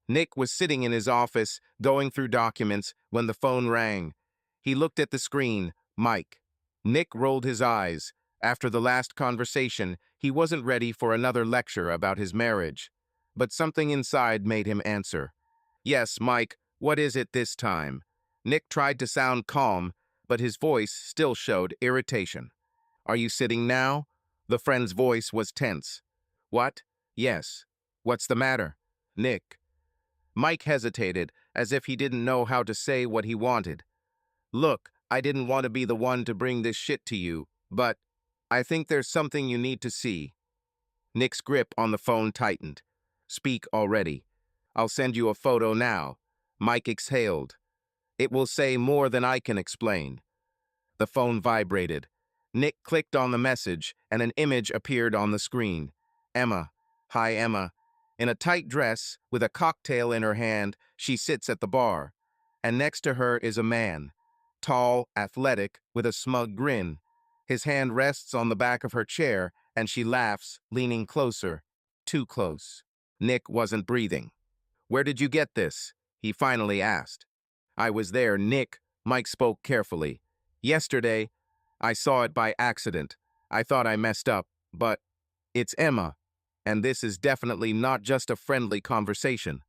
Nick was sitting in his office, going through documents, when the phone rang. He looked at the screen. Mike. Nick rolled his eyes. After the last conversation, he wasn't ready for another lecture about his marriage. But something inside made him answer. "Yes, Mike, what is it this time?" Nick tried to sound calm, but his voice still showed irritation. "Are you sitting now?" The friend's voice was tense. "What? Yes. What's the matter?" "Nick." Mike hesitated, as if he didn't know how to say what he wanted. "Look, I didn't want to be the one to bring this shit to you, but I think there's something you need to see." Nick's grip on the phone tightened. "Speak already. I'll send you a photo now." Mike exhaled. It will say more than I can explain. The phone vibrated. Nick clicked on the message, and an image appeared on the screen. Emma. Hi, Emma. In a tight dress, with a cocktail in her hand, she sits at the bar. And next to her is a man. Tall, athletic, with a smug grin. His hand rests on the back of her chair, and she laughs, leaning closer. Too close. Nick wasn't breathing. "Where did you get this?" he finally asked. "I was there, Nick," Mike spoke carefully. "Yesterday, I saw it by accident. I thought I messed up, but it's Emma, and this is definitely not just a friendly conversation."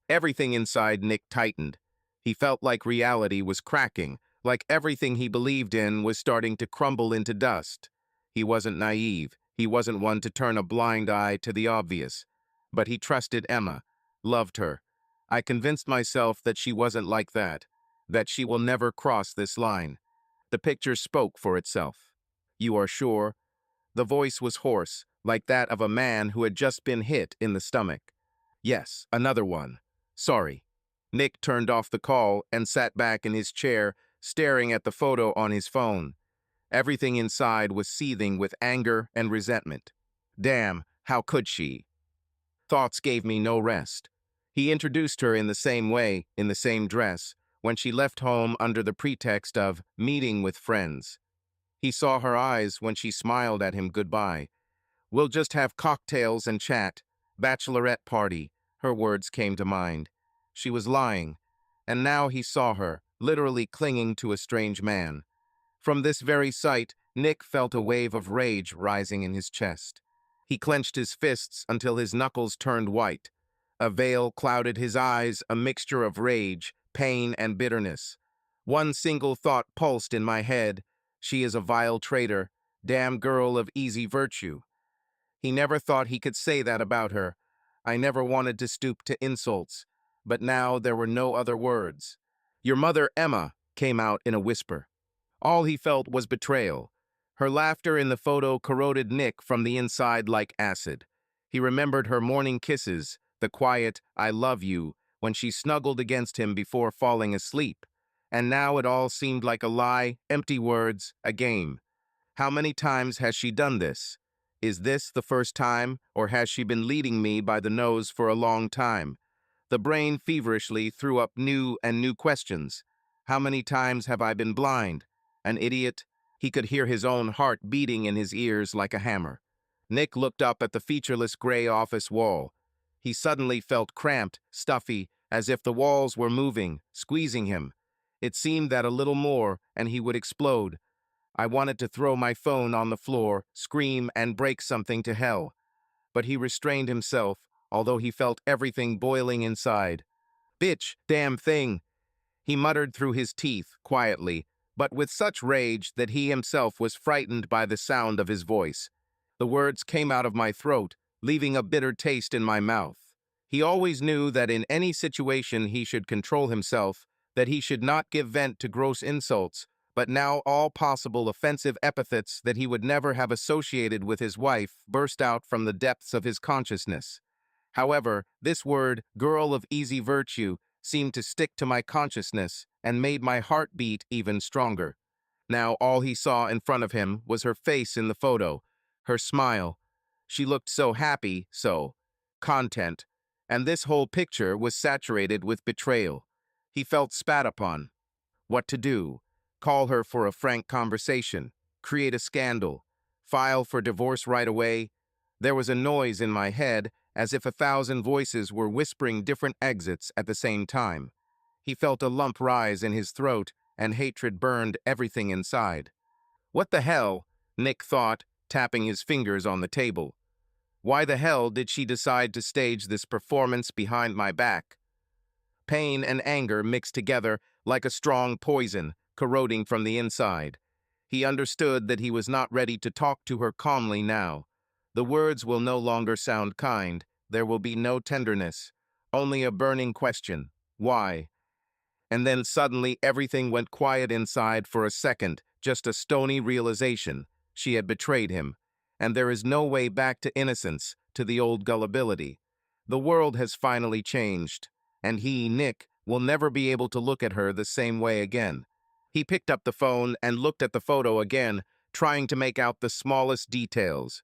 Everything inside Nick tightened. He felt like reality was cracking, like everything he believed in was starting to crumble into dust. He wasn't naive. He wasn't one to turn a blind eye to the obvious. But he trusted Emma, loved her. "I convinced myself that she wasn't like that she will never cross this line." The picture spoke for itself. "You are sure?" The voice was hoarse, like that of a man who had just been hit in the stomach. "Yes, another one. Sorry." Nick turned off the call and sat back in his chair, staring at the photo on his phone. Everything inside was seething with anger and resentment. Damn, how could she? Thoughts gave me no rest. He introduced her in the same way, in the same dress, when she left home under the pretext of meeting with friends. He saw her eyes when she smiled at him goodbye. "We'll just have cocktails and chat. Bachelorette party," her words came to mind. She was lying, and now he saw her, literally clinging to a strange man. From this very sight, Nick felt a wave of rage rising in his chest. He clenched his fists until his knuckles turned white. A veil clouded his eyes, a mixture of rage, pain, and bitterness. One single thought pulsed in my head: she is a vile traitor, damn girl of easy virtue. He never thought he could say that about her. I never wanted to stoop to insults, but now there were no other words. "Your mother, Emma," came out in a whisper. All he felt was betrayal. Her laughter in the photo corroded Nick from the inside like acid. He remembered her morning kisses, the quiet "I love you" when she snuggled against him before falling asleep. And now it all seemed like a lie, empty words, a game. How many times has she done this? Is this the first time, or has she been leading me by the nose for a long time? The brain feverishly threw up new and new questions. How many times have I been blind? An idiot? He could hear his own heart beating in his ears like a hammer. Nick looked up at the featureless gray office wall. He suddenly felt cramped, stuffy, as if the walls were moving, squeezing him. It seemed that a little more, and he would explode. I wanted to throw my phone on the floor, scream, and break something to hell. But he restrained himself, although he felt everything boiling inside. "Bitch, damn thing," he muttered through his teeth, quietly, but with such rage that he himself was frightened by the sound of his voice. The words came out of my throat, leaving a bitter taste in my mouth. He always knew that in any situation he should control himself, that he should not give vent to gross insults, but now all possible offensive epithets that he would never have associated with his wife burst out from the depths of his consciousness. However, this word, girl of easy virtue, seemed to stick to my consciousness and made my heart beat even stronger. Now all he saw in front of him was her face in the photo, her smile. She looked so happy, so content, and this whole picture was saturated with betrayal. He felt spat upon. What to do? Call her for a frank conversation, create a scandal, file for divorce right away? There was a noise in my head, as if 1,000 voices were whispering different exits at the same time. He felt a lump rise in his throat, and hatred burned everything inside. What the hell? Nick thought, tapping his fingers on the table. Why the hell did she decide to stage this performance behind my back? Pain and anger mixed together like a strong poison, corroding from the inside. He understood that he was not ready to talk to her calmly now. The words will no longer sound kind. There will be no tenderness, only a burning question. Why? And then suddenly everything went quiet inside for a second, just a stony realization. She had betrayed him, and there is no way back to innocence, to the old gullibility. The world has finally changed, and he, Nick, We'll never be able to look at her the same way again. He picked up the phone and looked at the photo again, trying to make out the smallest details.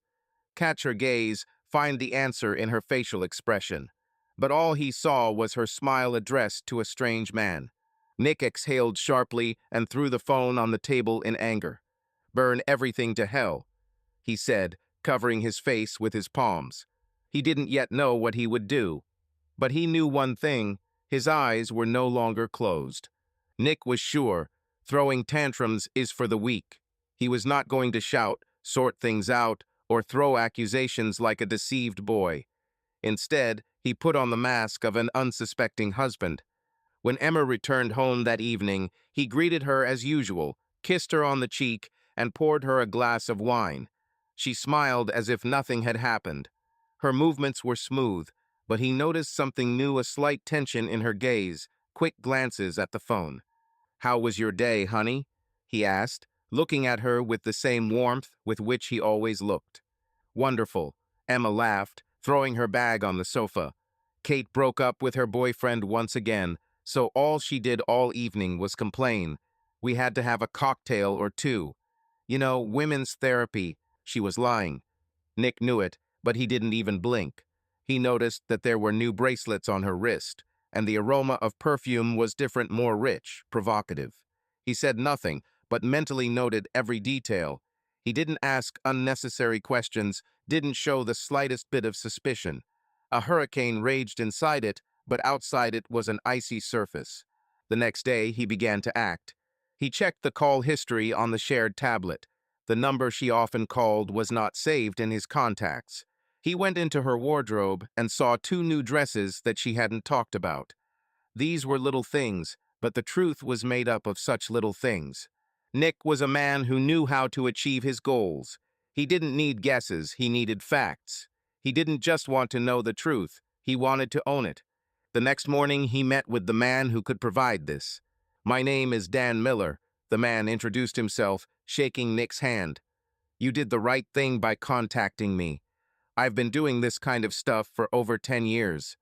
Catch her gaze, find the answer in her facial expression. But all he saw was her smile addressed to a strange man. Nick exhaled sharply and threw the phone on the table in anger. "Burn everything to hell," he said, covering his face with his palms. He didn't yet know what he would do. But he knew one thing: his eyes were no longer closed. Nick was sure throwing tantrums is for the weak. He was not going to shout, sort things out, or throw accusations like a deceived boy. Instead, he put on the mask of an unsuspecting husband. When Emma returned home that evening, he greeted her as usual, kissed her on the cheek, and poured her a glass of wine. She smiled as if nothing had happened. Her movements were smooth, but he noticed something new, a slight tension in her gaze, quick glances at the phone. "How was your day, honey?" he asked, looking at her with the same warmth with which he always looked. "Wonderful," Emma laughed, throwing her bag on the sofa. Kate broke up with her boyfriend once again, so all she did all evening was complain. We had to have a cocktail or two. You know, women's therapy. She was lying. Nick knew it, but he didn't even blink. He noticed that there were new bracelets on her wrist, and the aroma of perfume was different, more rich, provocative. He said nothing, but mentally noted every detail. He didn't ask unnecessary questions, didn't show the slightest bit of suspicion. A hurricane raged inside it, but outside it was an icy surface. The next day, he began to act. He checked the call history on the shared tablet. The number she often called was not saved in his contacts. He went into her wardrobe and saw 2 new dresses that she hadn't talked about. These were little things, but the truth was made up of such little things. Nick was a man who knew how to achieve his goals. He didn't need guesses, he needed facts. He didn't just want to know the truth, he wanted to own it. The next morning, he met with the man who could provide this. "My name is Dan Miller," the man introduced himself, shaking Nick's hand. "You did the right thing by contacting me. I've been doing this kind of stuff for over 10 years.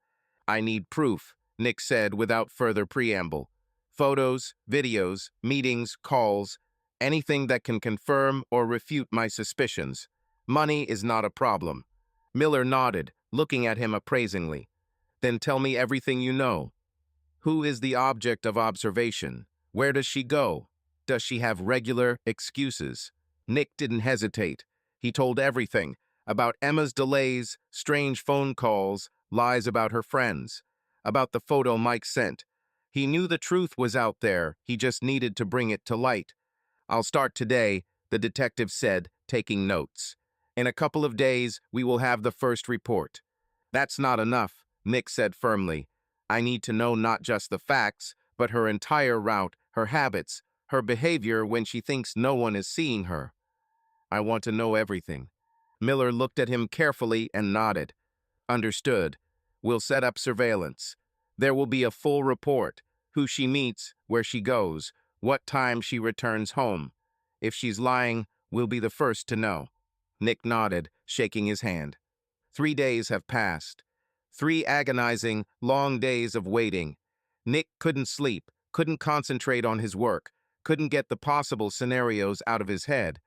I need proof," Nick said without further preamble. "Photos, videos, meetings, calls, anything that can confirm or refute my suspicions. Money is not a problem." Miller nodded, looking at him appraisingly. "Then tell me everything you know. Who is the object of observation? Where does she go? Does she have regular excuses?" Nick didn't hesitate. He told everything about Emma's delays, strange phone calls, lies about her friends, about the photo Mike sent. He knew the truth was out there, he just needed to bring it to light. "I'll start today," the detective said, taking notes. "In a couple of days, we will have the first report." "That's not enough," Nick said firmly. "I need to know not just the facts, but her entire route, her habits, her behavior when she thinks no one is seeing her. I want to know everything." Miller looked at him carefully and nodded. "Understood. We'll set up surveillance. There will be a full report: who she meets, where she goes, what time she returns home. If she's lying, we'll be the first to know." Nick nodded, shaking his hand. 3 days have passed. 3 agonizing, long days of waiting. Nick couldn't sleep, couldn't concentrate on his work, couldn't get the possible scenarios out of his head.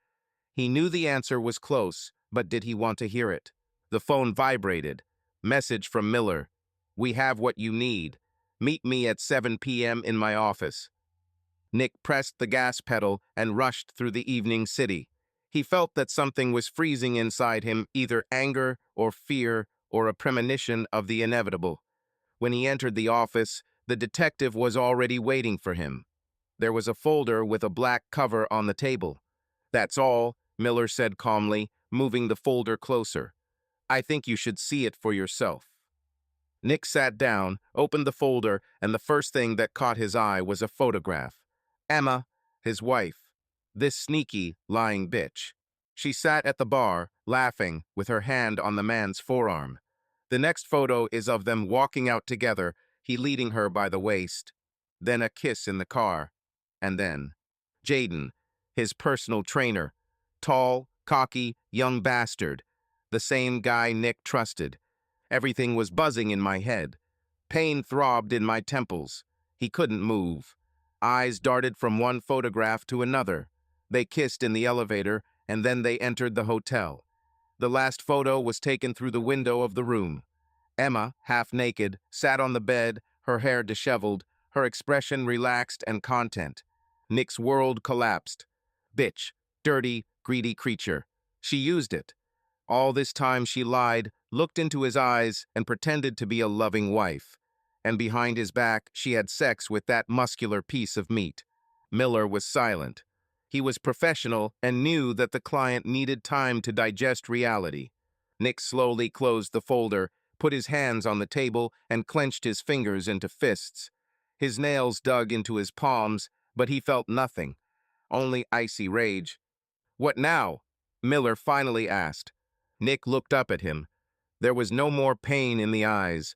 He knew the answer was close, but did he want to hear it? The phone vibrated. Message from Miller. "We have what you need. Meet me at 7 p.m. in my office." Nick pressed the gas pedal and rushed through the evening city. He felt that something was freezing inside him, either anger or fear or a premonition of the inevitable. When he entered the office, the detective was already waiting for him. There was a folder with a black cover on the table. "That's all," Miller said calmly, moving the folder closer. "I think you should see it for yourself." Nick sat down, opened the folder, and the first thing that caught his eye was a photograph. Emma, his wife. This sneaky, lying bitch. She sat at the bar, laughing, with her hand on the man's forearm. The next photo is of them walking out together, he leading her by the waist. Then a kiss in the car. And then Jaden, his personal trainer. Tall, cocky, young bastard. The same guy Nick trusted. Everything was buzzing in my head. Pain throbbed in my temples. He couldn't move. Eyes darted from one photograph to another. They kissed in the elevator, and then they entered the hotel. The last photo was taken through the window of the room. Emma, half naked, sat on the bed, her hair disheveled, her expression relaxed and content. Nick's world collapsed. Bitch, dirty, greedy creature. She used it. All this time she lied, looked into his eyes, and pretended to be a loving wife. And behind his back, she had sex with that muscular piece of meat. Miller was silent. He was professional and knew that the client needed time to digest reality. Nick slowly closed the folder, put his hands on the table, and clenched his fingers into fists. His nails dug into his palms, but he felt nothing, only icy rage. "What now?" Miller finally asked. Nick looked up at him. There was no more pain in the eyes,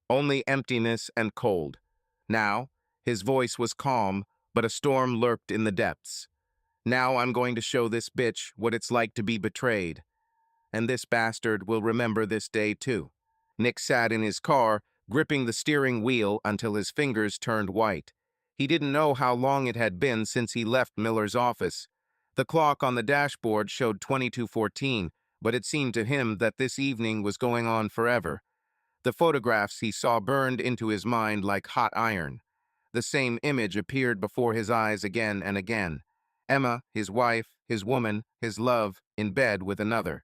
only emptiness and cold. Now, his voice was calm, but a storm lurked in the depths. "Now I'm going to show this bitch what it's like to be betrayed. And this bastard will remember this day too." Nick sat in his car, gripping the steering wheel until his fingers turned white. He didn't know how long it had been since he left Miller's office. The clock on the dashboard showed 22:14, but it seemed to him that this evening was going on forever. The photographs he saw burned into his mind like hot iron. The same image appeared before his eyes again and again. Emma, his wife, his woman, his love, in bed with another.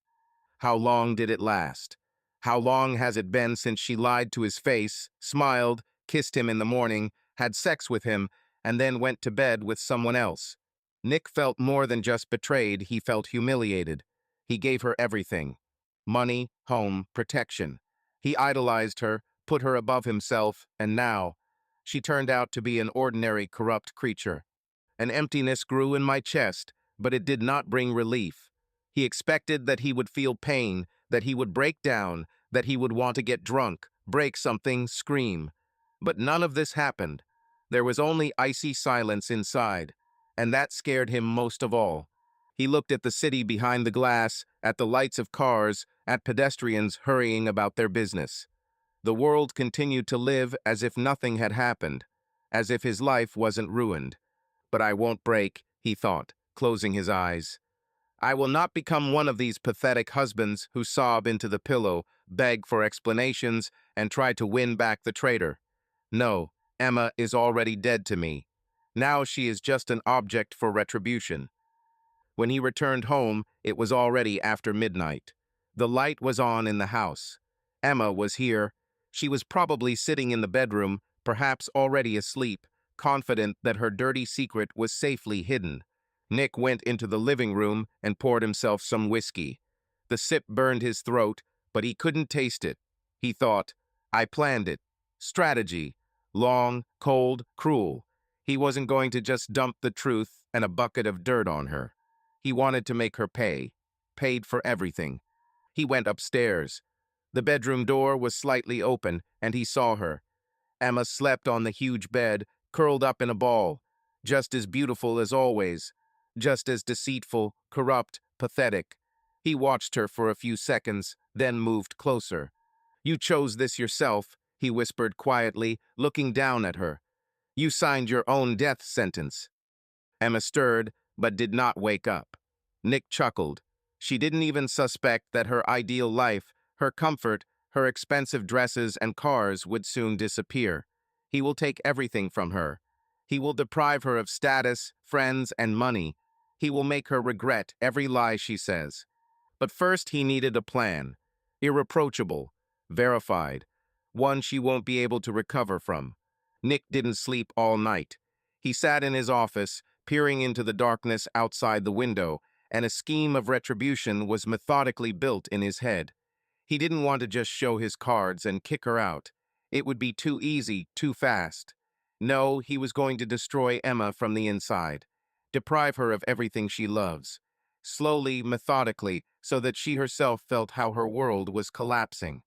How long did it last? How long has it been since she lied to his face, smiled, kissed him in the morning, had sex with him, and then went to bed with someone else? Nick felt more than just betrayed, he felt humiliated. He gave her everything. Money, home, protection. He idolized her, put her above himself, and now she turned out to be an ordinary, corrupt creature. An emptiness grew in my chest, but it did not bring relief. He expected that he would feel pain, that he would break down, that he would want to get drunk, break something, scream. But none of this happened. There was only icy silence inside, and that scared him most of all. He looked at the city behind the glass, at the lights of cars, at pedestrians hurrying about their business. The world continued to live as if nothing had happened, as if his life wasn't ruined. "But I won't break," he thought, closing his eyes. "I will not become one of these pathetic husbands who sob into the pillow, beg for explanations, and try to win back the traitor. No, Emma is already dead to me. Now she is just an object for retribution." When he returned home, it was already after midnight. The light was on in the house. Emma was here. She was probably sitting in the bedroom, perhaps already asleep, confident that her dirty secret was safely hidden. Nick went into the living room and poured himself some whiskey. The sip burned his throat, but he couldn't taste it. He thought, "I planned it. Strategy. Long, cold, cruel. He wasn't going to just dump the truth and a bucket of dirt on her. He wanted to make her pay. Paid for everything." He went upstairs. The bedroom door was slightly open, and he saw her. Emma slept on the huge bed, curled up in a ball, just as beautiful as always, just as deceitful, corrupt, pathetic. He watched her for a few seconds, then moved closer. "You chose this yourself," he whispered quietly, looking down at her. "You signed your own death sentence." Emma stirred, but did not wake up. Nick chuckled. She didn't even suspect that her ideal life, her comfort, her expensive dresses and cars would soon disappear. He will take everything from her. He will deprive her of status, friends, and money. He will make her regret every lie she says. But first he needed a plan. Irreproachable, verified, one she won't be able to recover from. Nick didn't sleep all night. He sat in his office, peering into the darkness outside the window, and a scheme of retribution was methodically built in his head. He didn't want to just show his cards and kick her out. It would be too easy, too fast. No, he was going to destroy Emma from the inside, deprive her of everything she loves, slowly, methodically, so that she herself felt how her world was collapsing.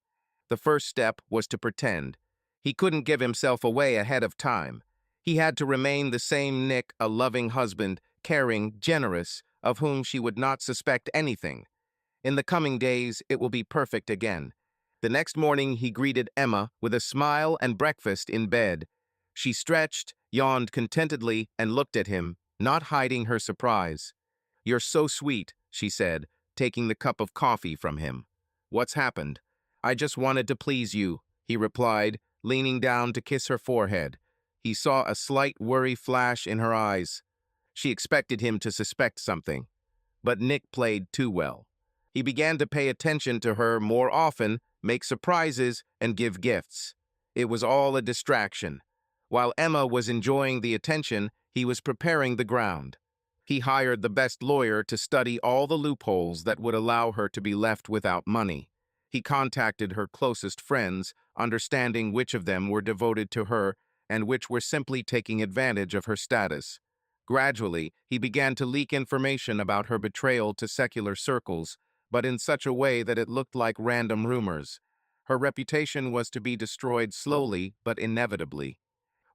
The first step was to pretend. He couldn't give himself away ahead of time. He had to remain the same Nick, a loving husband, caring, generous, of whom she would not suspect anything. In the coming days, it will be perfect again. The next morning, he greeted Emma with a smile and breakfast in bed. She stretched, yawned contentedly, and looked at him, not hiding her surprise. "You're so sweet," she said, taking the cup of coffee from him. "What's happened?" "I just wanted to please you," he replied, leaning down to kiss her forehead. He saw a slight worry flash in her eyes. She expected him to suspect something. But Nick played too well. He began to pay attention to her more often, make surprises, and give gifts. It was all a distraction. While Emma was enjoying the attention, he was preparing the ground. He hired the best lawyer to study all the loopholes that would allow her to be left without money. He contacted her closest friends, understanding which of them were devoted to her and which were simply taking advantage of her status. Gradually, he began to leak information about her betrayal to secular circles, but in such a way that it looked like random rumors. Her reputation was to be destroyed slowly but inevitably.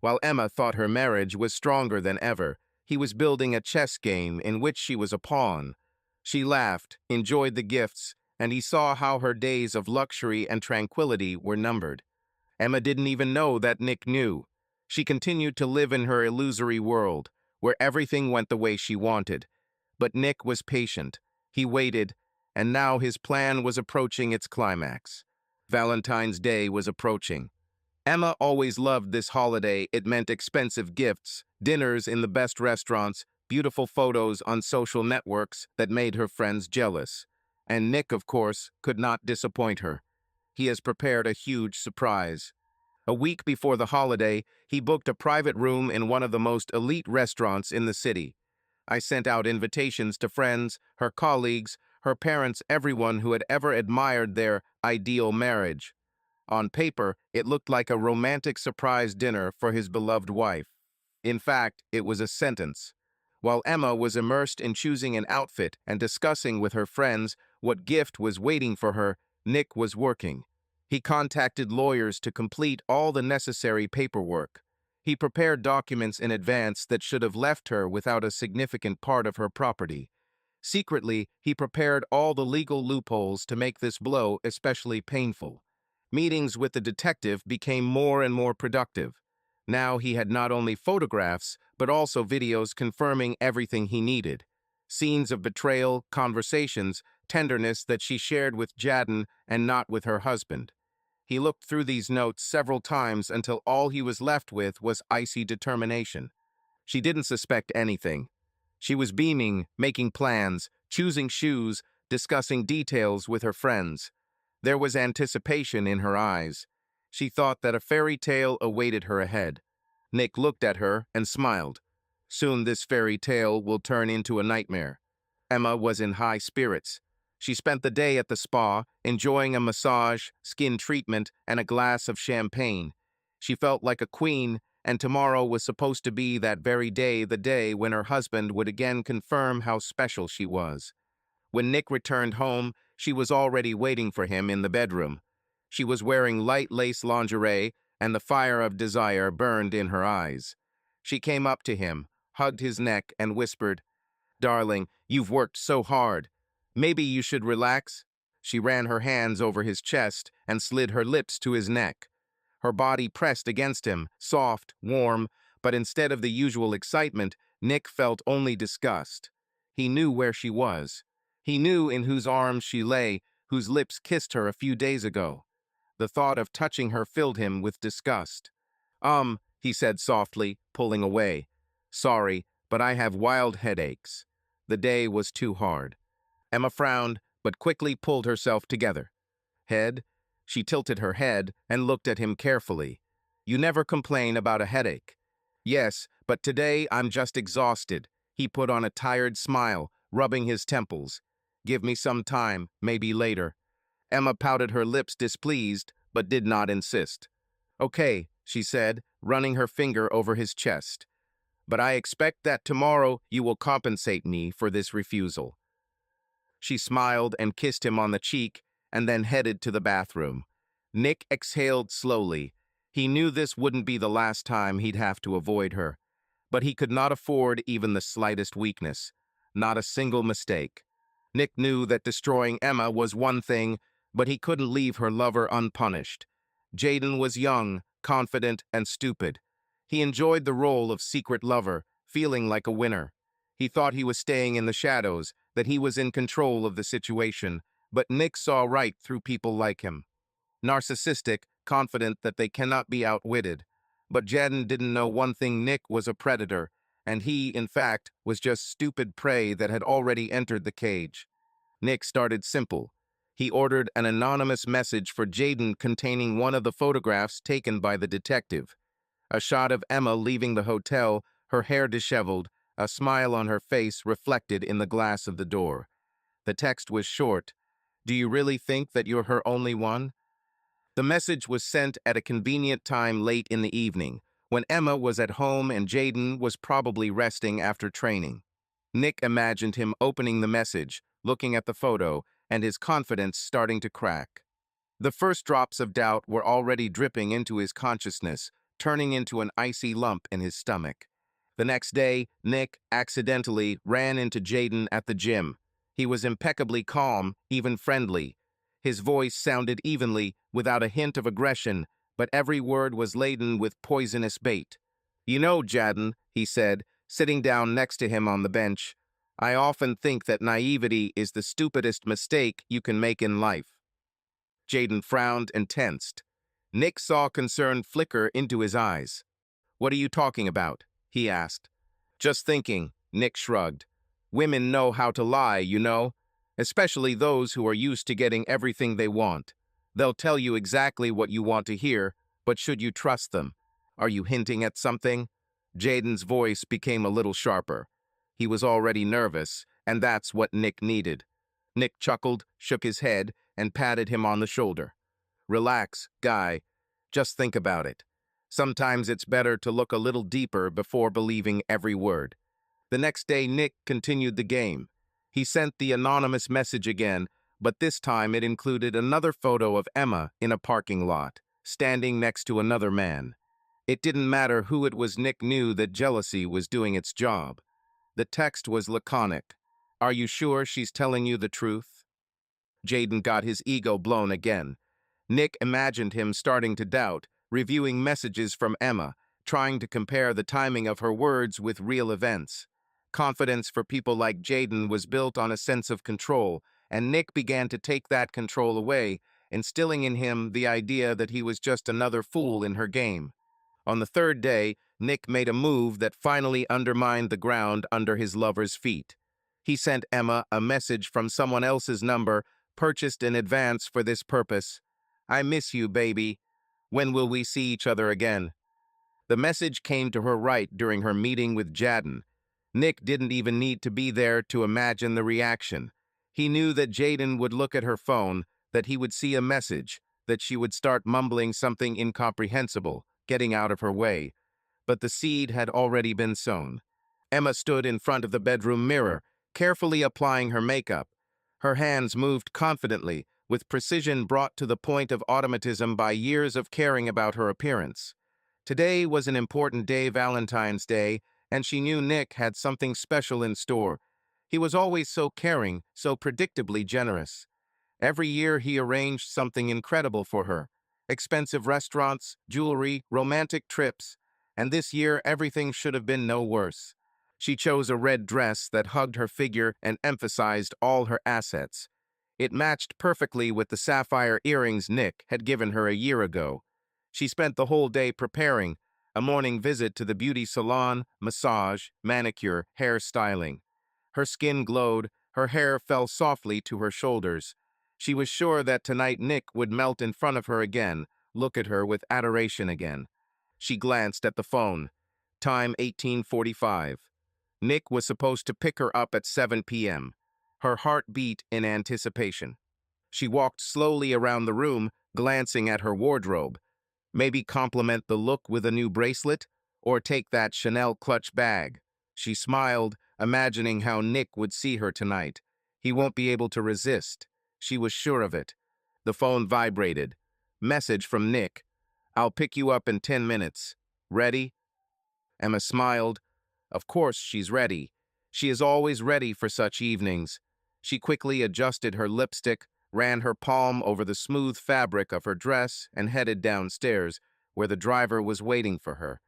While Emma thought her marriage was stronger than ever, he was building a chess game in which she was a pawn. She laughed, enjoyed the gifts, and he saw how her days of luxury and tranquility were numbered. Emma didn't even know that Nick knew. She continued to live in her illusory world, where everything went the way she wanted. But Nick was patient. He waited, and now his plan was approaching its climax. Valentine's Day was approaching. Emma always loved this holiday. It meant expensive gifts, dinners in the best restaurants, beautiful photos on social networks that made her friends jealous. And Nick, of course, could not disappoint her. He has prepared a huge surprise. A week before the holiday, he booked a private room in one of the most elite restaurants in the city. I sent out invitations to friends, her colleagues, her parents, everyone who had ever admired their ideal marriage. On paper, it looked like a romantic surprise dinner for his beloved wife. In fact, it was a sentence. While Emma was immersed in choosing an outfit and discussing with her friends what gift was waiting for her, Nick was working. He contacted lawyers to complete all the necessary paperwork. He prepared documents in advance that should have left her without a significant part of her property. Secretly, he prepared all the legal loopholes to make this blow especially painful. Meetings with the detective became more and more productive. Now he had not only photographs, but also videos confirming everything he needed. Scenes of betrayal, conversations, tenderness that she shared with Jadden and not with her husband. He looked through these notes several times until all he was left with was icy determination. She didn't suspect anything. She was beaming, making plans, choosing shoes, discussing details with her friends. There was anticipation in her eyes. She thought that a fairy tale awaited her ahead. Nick looked at her and smiled. Soon this fairy tale will turn into a nightmare. Emma was in high spirits. She spent the day at the spa, enjoying a massage, skin treatment, and a glass of champagne. She felt like a queen, and tomorrow was supposed to be that very day, the day when her husband would again confirm how special she was. When Nick returned home, she was already waiting for him in the bedroom. She was wearing light lace lingerie, and the fire of desire burned in her eyes. She came up to him, hugged his neck, and whispered, "Darling, you've worked so hard. Maybe you should relax." She ran her hands over his chest and slid her lips to his neck. Her body pressed against him, soft, warm, but instead of the usual excitement, Nick felt only disgust. He knew where she was. He knew in whose arms she lay, whose lips kissed her a few days ago. The thought of touching her filled him with disgust. He said softly, pulling away. "Sorry, but I have wild headaches." The day was too hard. Emma frowned, but quickly pulled herself together. "Head?" She tilted her head and looked at him carefully. "You never complain about a headache." "Yes, but today I'm just exhausted." He put on a tired smile, rubbing his temples. "Give me some time, maybe later." Emma pouted her lips displeased, but did not insist. "Okay," she said, running her finger over his chest. "But I expect that tomorrow you will compensate me for this refusal." She smiled and kissed him on the cheek, and then headed to the bathroom. Nick exhaled slowly. He knew this wouldn't be the last time he'd have to avoid her. But he could not afford even the slightest weakness. Not a single mistake. Nick knew that destroying Emma was one thing, but he couldn't leave her lover unpunished. Jadden was young, confident, and stupid. He enjoyed the role of secret lover, feeling like a winner. He thought he was staying in the shadows, that he was in control of the situation, but Nick saw right through people like him. Narcissistic, confident that they cannot be outwitted. But Jaden didn't know one thing: Nick was a predator, and he, in fact, was just stupid prey that had already entered the cage. Nick started simple. He ordered an anonymous message for Jaden containing one of the photographs taken by the detective. A shot of Emma leaving the hotel, her hair disheveled, a smile on her face reflected in the glass of the door. The text was short. "Do you really think that you're her only one?" The message was sent at a convenient time late in the evening, when Emma was at home and Jaden was probably resting after training. Nick imagined him opening the message, looking at the photo, and his confidence starting to crack. The first drops of doubt were already dripping into his consciousness, turning into an icy lump in his stomach. The next day, Nick accidentally ran into Jaden at the gym. He was impeccably calm, even friendly. His voice sounded evenly, without a hint of aggression, but every word was laden with poisonous bait. "You know, Jaden," he said, sitting down next to him on the bench, "I often think that naivety is the stupidest mistake you can make in life." Jaden frowned and tensed. Nick saw concern flicker into his eyes. "What are you talking about?" he asked. "Just thinking," Nick shrugged. "Women know how to lie, you know, especially those who are used to getting everything they want. They'll tell you exactly what you want to hear, but should you trust them? Are you hinting at something?" Jaden's voice became a little sharper. He was already nervous, and that's what Nick needed. Nick chuckled, shook his head, and patted him on the shoulder. "Relax, guy. Just think about it. Sometimes it's better to look a little deeper before believing every word." The next day, Nick continued the game. He sent the anonymous message again, but this time it included another photo of Emma in a parking lot, standing next to another man. It didn't matter who it was. Nick knew that jealousy was doing its job. The text was laconic. "Are you sure she's telling you the truth?" Jaden got his ego blown again. Nick imagined him starting to doubt, reviewing messages from Emma, trying to compare the timing of her words with real events. Confidence for people like Jaden was built on a sense of control, and Nick began to take that control away, instilling in him the idea that he was just another fool in her game. On the third day, Nick made a move that finally undermined the ground under his lover's feet. He sent Emma a message from someone else's number, purchased in advance for this purpose. "I miss you, baby. When will we see each other again?" The message came to her right during her meeting with Jaden. Nick didn't even need to be there to imagine the reaction. He knew that Jaden would look at her phone, that he would see a message, that she would start mumbling something incomprehensible, getting out of her way. But the seed had already been sown. Emma stood in front of the bedroom mirror, carefully applying her makeup. Her hands moved confidently, with precision brought to the point of automatism by years of caring about her appearance. Today was an important day, Valentine's Day, and she knew Nick had something special in store. He was always so caring, so predictably generous. Every year he arranged something incredible for her. Expensive restaurants, jewelry, romantic trips. And this year everything should have been no worse. She chose a red dress that hugged her figure and emphasized all her assets. It matched perfectly with the sapphire earrings Nick had given her a year ago. She spent the whole day preparing, a morning visit to the beauty salon, massage, manicure, hair styling. Her skin glowed, her hair fell softly to her shoulders. She was sure that tonight Nick would melt in front of her again, look at her with adoration again. She glanced at the phone. Time 18:45. Nick was supposed to pick her up at 7 p.m. Her heart beat in anticipation. She walked slowly around the room, glancing at her wardrobe. Maybe compliment the look with a new bracelet, or take that Chanel clutch bag. She smiled, imagining how Nick would see her tonight. He won't be able to resist. She was sure of it. The phone vibrated. Message from Nick. "I'll pick you up in 10 minutes. Ready?" Emma smiled. Of course she's ready. She is always ready for such evenings. She quickly adjusted her lipstick, ran her palm over the smooth fabric of her dress, and headed downstairs, where the driver was waiting for her.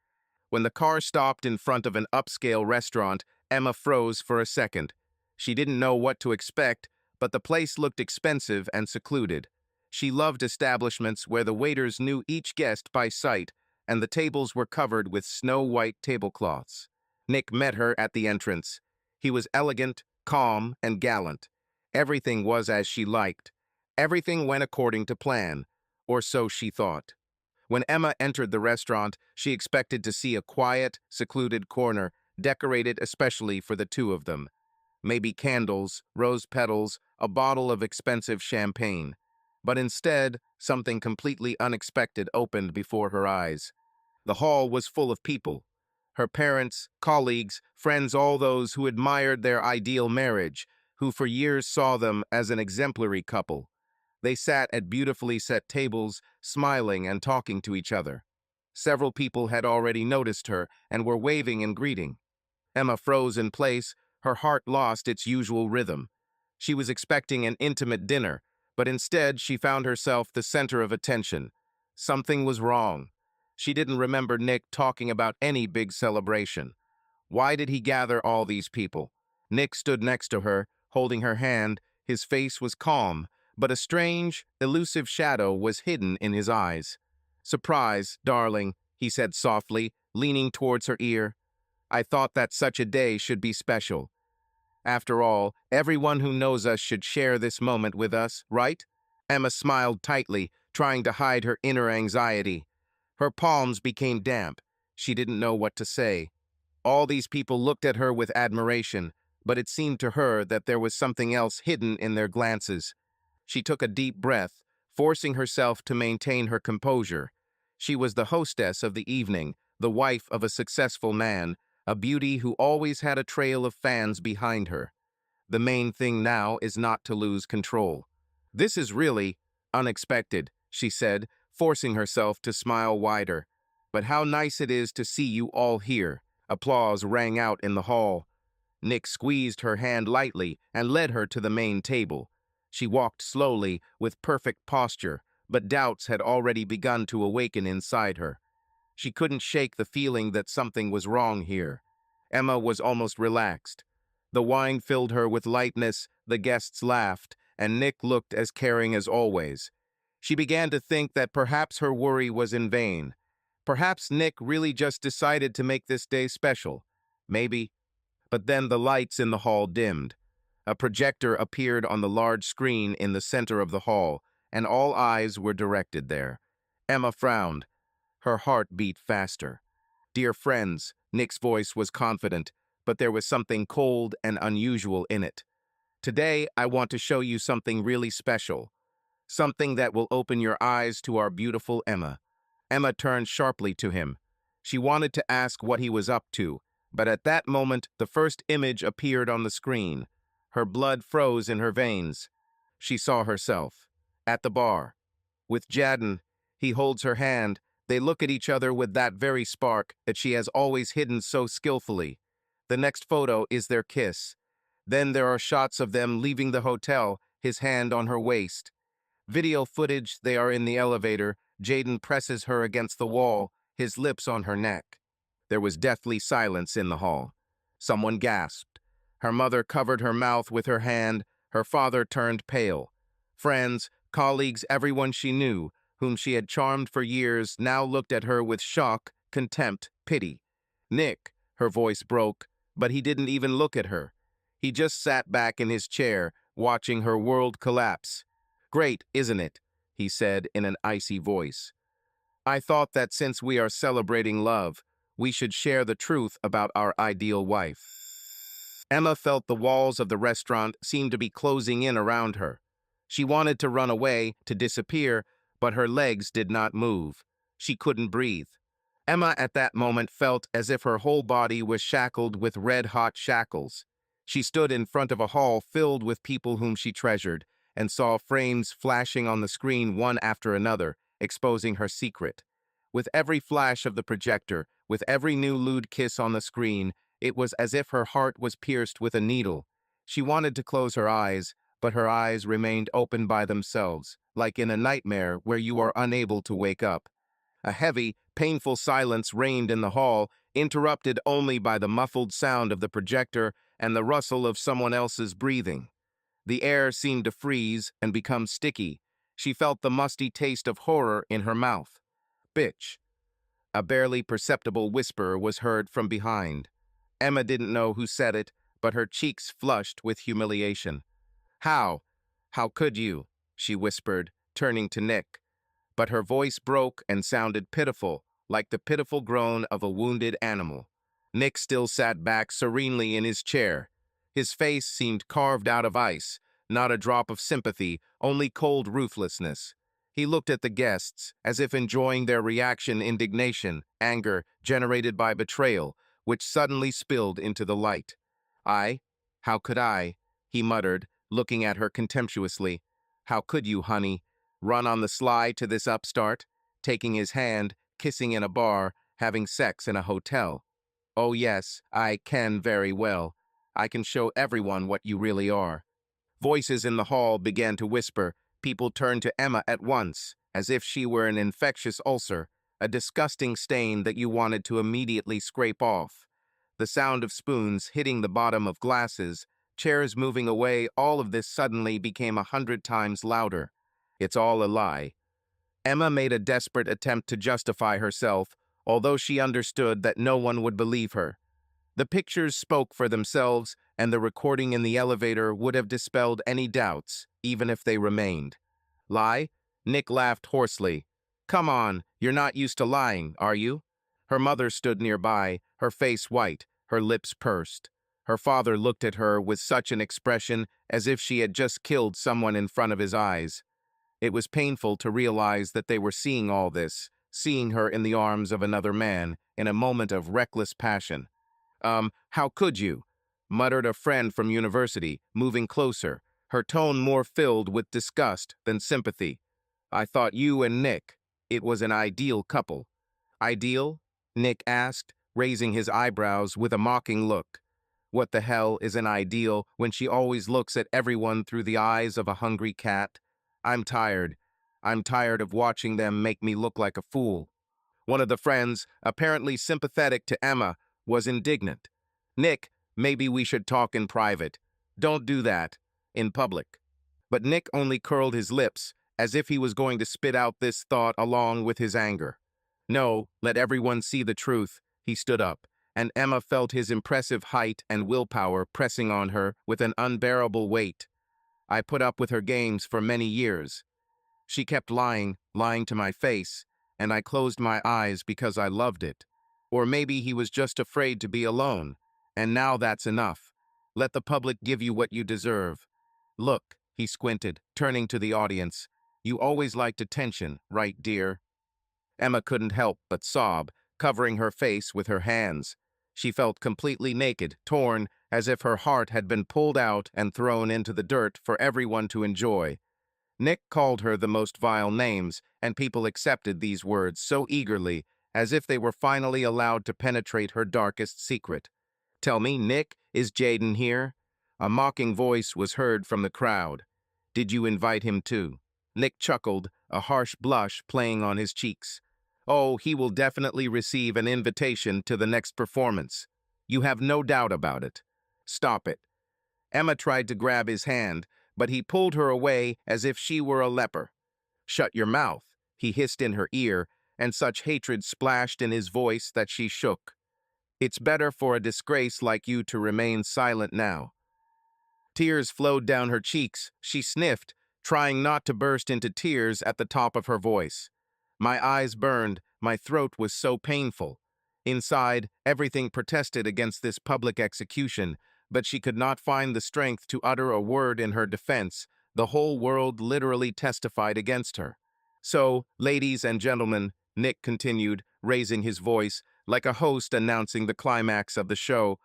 When the car stopped in front of an upscale restaurant, Emma froze for a second. She didn't know what to expect, but the place looked expensive and secluded. She loved establishments where the waiters knew each guest by sight, and the tables were covered with snow-white tablecloths. Nick met her at the entrance. He was elegant, calm, and gallant. Everything was as she liked. Everything went according to plan, or so she thought. When Emma entered the restaurant, she expected to see a quiet, secluded corner, decorated especially for the two of them. Maybe candles, rose petals, a bottle of expensive champagne. But instead, something completely unexpected opened before her eyes. The hall was full of people. Her parents, colleagues, friends, all those who admired their ideal marriage, who for years saw them as an exemplary couple. They sat at beautifully set tables, smiling and talking to each other. Several people had already noticed her and were waving in greeting. Emma froze in place, her heart lost its usual rhythm. She was expecting an intimate dinner, but instead she found herself the center of attention. Something was wrong. She didn't remember Nick talking about any big celebration. Why did he gather all these people? Nick stood next to her, holding her hand. His face was calm, but a strange, elusive shadow was hidden in his eyes. "Surprise, darling," he said softly, leaning towards her ear. "I thought that such a day should be special. After all, everyone who knows us should share this moment with us, right?" Emma smiled tightly, trying to hide her inner anxiety. Her palms became damp. She didn't know what to say. All these people looked at her with admiration, but it seemed to her that there was something else hidden in their glances. She took a deep breath, forcing herself to maintain her composure. She was the hostess of the evening, the wife of a successful man, a beauty who always had a trail of fans behind her. The main thing now is not to lose control. "This is really unexpected," she said, forcing herself to smile wider. "But how nice it is to see you all here." Applause rang out in the hall. Nick squeezed her hand lightly and led her to the main table. She walked slowly, with perfect posture, but doubts had already begun to awaken inside her. She couldn't shake the feeling that something was wrong here. Emma was almost relaxed. The wine filled her with lightness, the guests laughed, and Nick looked as caring as always. She began to think that perhaps her worry was in vain. Perhaps Nick really just decided to make this day special. Maybe. But then the lights in the hall dimmed. A projector appeared on the large screen in the center of the hall, and all eyes were directed there. Emma frowned. Her heart beat faster. "Dear friends," Nick's voice was confident, but there was something cold and unusual in it. "Today, I want to show you something really special. Something that will open your eyes to our beautiful Emma." Emma turned sharply to him. She wanted to ask what he was up to, but at that moment, the first image appeared on the screen. Her blood froze in her veins. She saw herself at the bar with Jadden. He holds her hand. They look at each other with that very spark that she has always hidden so skillfully. The next photo is their kiss. Then there are shots of them leaving the hotel, his hand on her waist. Video footage, they are in the elevator. Jadden presses her against the wall, his lips on her neck. There was deathly silence in the hall. Someone gasped. Her mother covered her mouth with her hand. Her father turned pale. Friends, colleagues, everyone she knew, whom she had charmed for years, now looked at her with shock, contempt, pity. Nick, her voice broke, but he didn't even look at her. He just sat back in his chair, watching her world collapse. "Great, isn't it?" he said in an icy voice. "I thought that since we are celebrating love, we should share the truth about our ideal wife." Emma felt the walls of the restaurant seem to be closing in around her. She wanted to run away, to disappear, but her legs did not move. She couldn't breathe. Emma at that moment felt as if her whole body was shackled with red-hot shackles. She stood in front of a hall filled with people whom she treasured, and saw frames flashing on the screen one after another, exposing her secret. With every flash of the projector, with every new lewd kiss on the screen, it was as if her heart was pierced with a needle. She wanted to close her eyes, but her eyes remained open by themselves, like in a nightmare where you are unable to wake up. A heavy, painful silence reigned in the hall, interrupted only by the muffled sound of the projector and the rustle of someone else's breathing. The air seemed to freeze and become sticky. She felt the musty taste of horror in her mouth. Bitch. A barely perceptible whisper was heard from behind. Emma didn't know who said it, but her cheeks flushed with humiliation. How? How could you? She whispered, turning to Nick. But her voice broke and sounded pitiful, like the pitiful groan of a wounded animal. Nick still sat back serenely in his chair. His face seemed carved out of ice, not a drop of sympathy, only cold ruthlessness. He looked at the guests, as if enjoying their reaction, indignation, anger, generated by betrayal, which suddenly spilled into the light. How could I? He muttered, looking at her contemptuously. How could you, honey? Run on the sly to this upstart, taking his hand, kissing in a bar, having sex in a hotel. Oh yes, I can very well. I can show everyone what you really are. Voices in the hall began to whisper. People turned to Emma at once, as if she were an infectious ulcer, a disgusting stain that you wanted to immediately scrape off. The sound of spoons hitting the bottom of glasses, chairs moving away, all of this suddenly became 100 times louder. It's all a lie. Emma made a desperate attempt to justify herself, although she understood that no one would believe her. The pictures spoke for themselves, and the recording in the elevator would have dispelled any doubts, even if they remained. Lie? Nick laughed hoarsely. Come on, you're not used to lying, are you? Her mother stood nearby, her face white, her lips pursed. Her father looked at her with such an expression as if she had just killed someone in front of his eyes. It was painful to realize that they were seeing all this, seeing her in the arms of another man, in a moment of reckless passion. How could you? Muttered a friend from university, moving closer, her tone more filled with disgust than sympathy. I thought you and Nick, it was an ideal couple. Ideal? Nick asked, raising his eyebrows with a mocking look. What the hell is an ideal when she always looks at everyone through the eyes of a hungry cat? I'm tired. I'm tired of watching them make me look like a fool. One of the friends, apparently sympathetic to Emma, was indignant. Nick, maybe we should talk in private. Don't do that. In public. But Nick only curled his lips, as if he was going to spit out this thought along with his anger. No, let everyone see the truth. He stood up, and Emma felt his impressive height and willpower pressing on her with an unbearable weight. I put up with her games for many years. She kept lying to my face, and I closed my eyes because I loved it. Or maybe he was just afraid to be alone, and now that's enough. Let the public give you what you deserve. Look, he squinted, turning to the audience. You always liked attention, right, dear? Emma couldn't help but sob, covering her face with her hands. She felt completely naked, torn, as if her heart had been pulled out and thrown into the dirt for everyone to enjoy. Nick called her the most vile names, and people accepted these words so eagerly, as if they were finally allowed to penetrate her darkest secret. Tell me, Nick, is Jaden here? A mocking voice was heard from the crowd. Did you invite him too? Nick chuckled, a harsh blush playing on his cheeks. Oh, he will definitely receive an invitation to the next performance. You have no doubt about it. Stop it. Emma tried to grab his hand, but he pulled her away as if she were a leper. Shut your mouth, he hissed in her ear, and such hatred splashed in his voice that she shook. It's better for a disgrace like you to remain silent now. Tears flowed down her cheeks. She sniffed, trying not to burst into tears at the top of her voice. My eyes burned, my throat was so painful. Inside, everything protested against this public execution, but she could not find the strength to utter a word in her defense. The whole world literally testified against her. So, ladies and gentlemen, Nick continued, raising his voice, like a host announcing the climax of the show,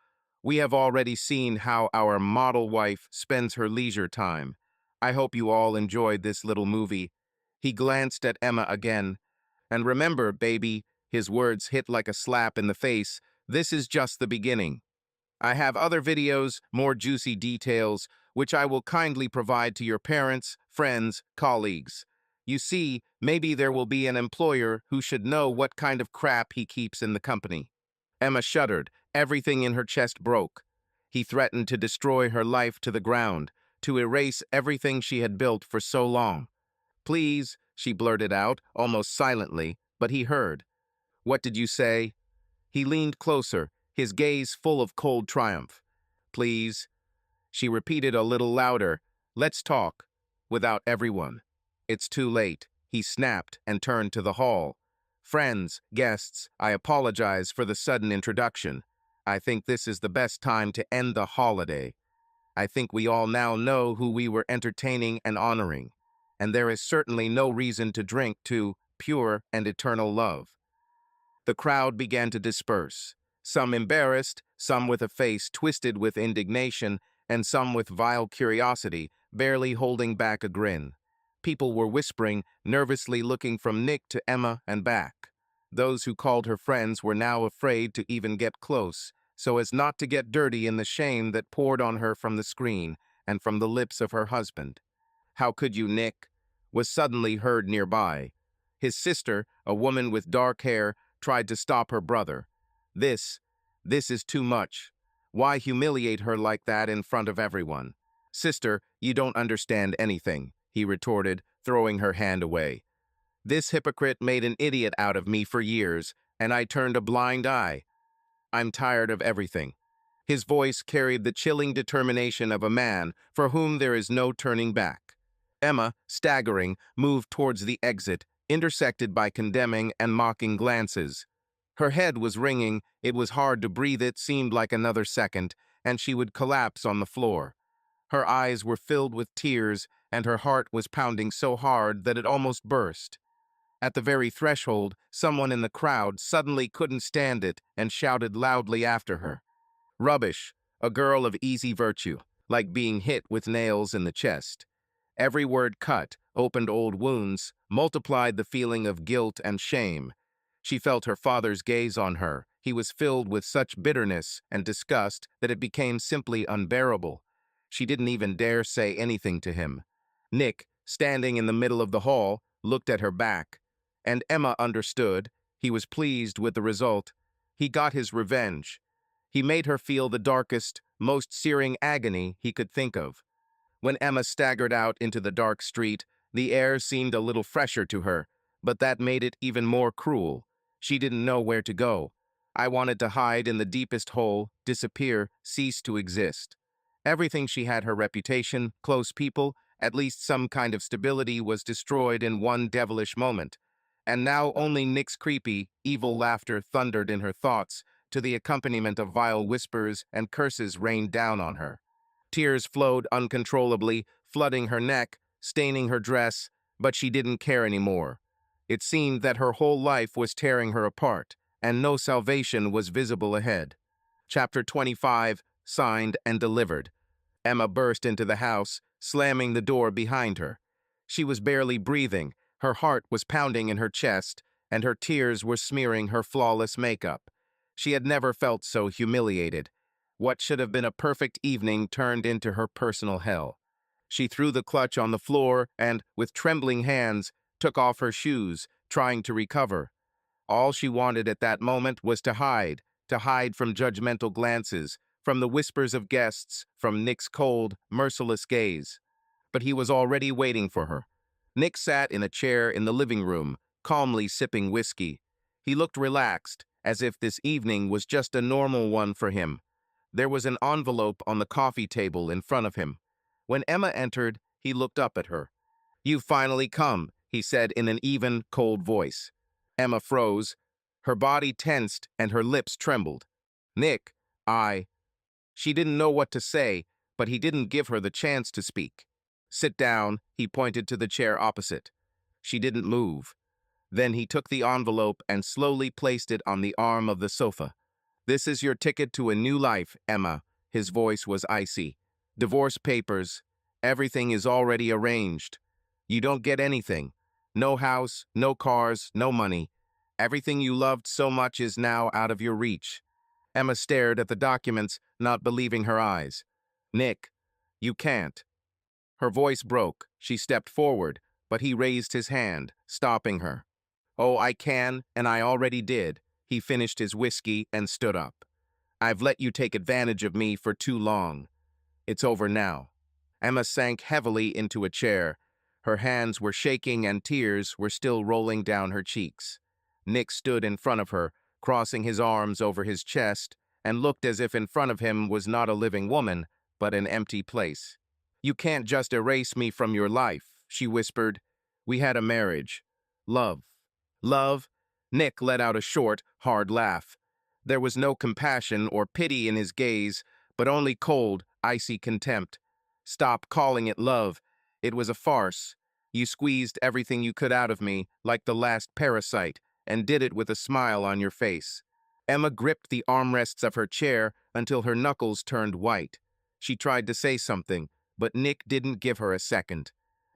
we have already seen how our model wife spends her leisure time. I hope you all enjoyed this little movie. He glanced at Emma again. And remember, baby, his words hit like a slap in the face, this is just the beginning. I have other videos, more juicy details, which I will kindly provide to your parents, friends, colleagues. You see, maybe there will be an employer who should know what kind of crap he keeps in the company. Emma shuddered. Everything in her chest broke. He threatened to destroy her life to the ground, to erase everything she had built for so long. Please, she blurted out, almost silently, but he heard. What did you say? He leaned closer, his gaze full of cold triumph. Please, she repeated a little louder. Let's talk. Without everyone. It's too late, he snapped and turned to the hall. Friends, guests, I apologize for the sudden introduction. I think this is the best time to end the holiday. I think we all now know who we were entertaining and honoring, and there is certainly no reason to drink to pure and eternal love. The crowd began to disperse, some embarrassed, some with a face twisted with indignation, and some with vile curiosity, barely holding back a grin. People were whispering, nervously looking from Nick to Emma and back. Those who called her friends were now afraid to even get close, so as not to get dirty in the shame that poured on her from the screen and from the lips of her husband. How could you, Nick? Was suddenly heard nearby. His sister, a woman with dark hair, tried to stop her brother. This is too much. Why humiliate her like that in front of everyone? Sister, you don't understand anything, he retorted, throwing her hand away. This hypocrite made an idiot out of me for years, and I turned a blind eye. I'm tired of everything. His voice carried the chilling determination of a man for whom there is no turning back. Emma, staggering, moved towards the exit, intersected by condemning and mocking glances. Her head was ringing, it was hard to breathe, it seemed like another second, and she would collapse on the floor. Her eyes were filled with tears, and her heart was pounding so hard that it almost burst. At the very threshold, someone in the crowd suddenly couldn't stand it and shouted loudly after her. Rubbish, a girl of easy virtue, like being hit with nails in the chest. Every word cut, opened old wounds, multiplied the feeling of guilt and shame. She felt her father's gaze on her. He was filled with such bitterness and disgust that it became simply unbearable. She didn't even dare say anything to him. Nick, standing in the middle of the hall, looked at her back. And Emma understood. He was pleased with the result. He got his revenge. He made her feel the darkest, most searing agony he could think of. When Emma staggered out into the dark street, the air seemed a little fresher to her, but that made it even more cruel. She didn't know where to go. I wanted to hide in the deepest hole, disappear, cease to exist. Everything she had, her reputation, close people, at least some kind of stability, was destroyed in one devilish moment. And now only Nick's creepy, evil laughter thundered in her thoughts, to the accompaniment of vile whispers and curses rained down on her. Tears flowed uncontrollably, flooding her neck, staining her dress, but she didn't care anymore. It seemed that her whole life was tearing her apart, and no salvation was visible ahead. Chapter 25, Signed and Delivered. Emma burst into the house, slamming the door behind her. She was barely breathing, her heart was pounding in her chest, and her tears were smearing her flawless makeup. She had never felt so humiliated. What should have been a perfect evening turned into her personal hell. She threw the clutch on the floor and, with trembling hands, took off her shoes, trying to recover. All she wanted at that moment was to hide from judgmental glances, from the whispers of guests, from Nick's cold, merciless gaze. But he was already waiting for her. Nick sat in a chair in the living room, calmly sipping whiskey. He looked relaxed, as if this evening was just a normal one for him. There was an envelope on the coffee table in front of him. When Emma entered, he looked up at her. "You've finally come," he said in an even, cold voice. Emma froze. Her body tensed and her lips trembled. "Nick, She didn't know what to say, but he didn't give her the chance to speak. "Sit down," he pointed to the chair opposite. She didn't move. Then he took the envelope and slowly placed it on the arm of the sofa. "This is your ticket to a new life, Emma." His voice was icy. "Divorce papers. Everything is already arranged. You don't get anything. No house, no cars, no money. Everything you loved so much is now out of your reach." Emma stared at the documents, not believing her eyes. "Nick, you can't." Her voice broke. She stepped forward. but he raised his hand, stopping her. "Oh, I can, and I already did." He finished his whiskey and stood up. "I've let you take advantage of me for too long. It's over now." Emma sank heavily into a chair. Her hands were shaking and tears were still rolling down her cheeks. Nick stood in front of her, crossing his arms over his chest, and looked as if in front of him was not a living woman, but an empty place. "You can't just erase me from your life," she whispered. "We had a marriage. Love." "Love?" Nick let out a short, hard laugh. There was no compassion or pity in his gaze, but only cold, icy contempt. "Stop calling it love. It was a farce. You squeezed everything you could out of me, like the last parasite, and did it with a smile on your face." Emma gripped the armrests of her chair until her knuckles turned white. She tried to say something, but Nick didn't give her a second.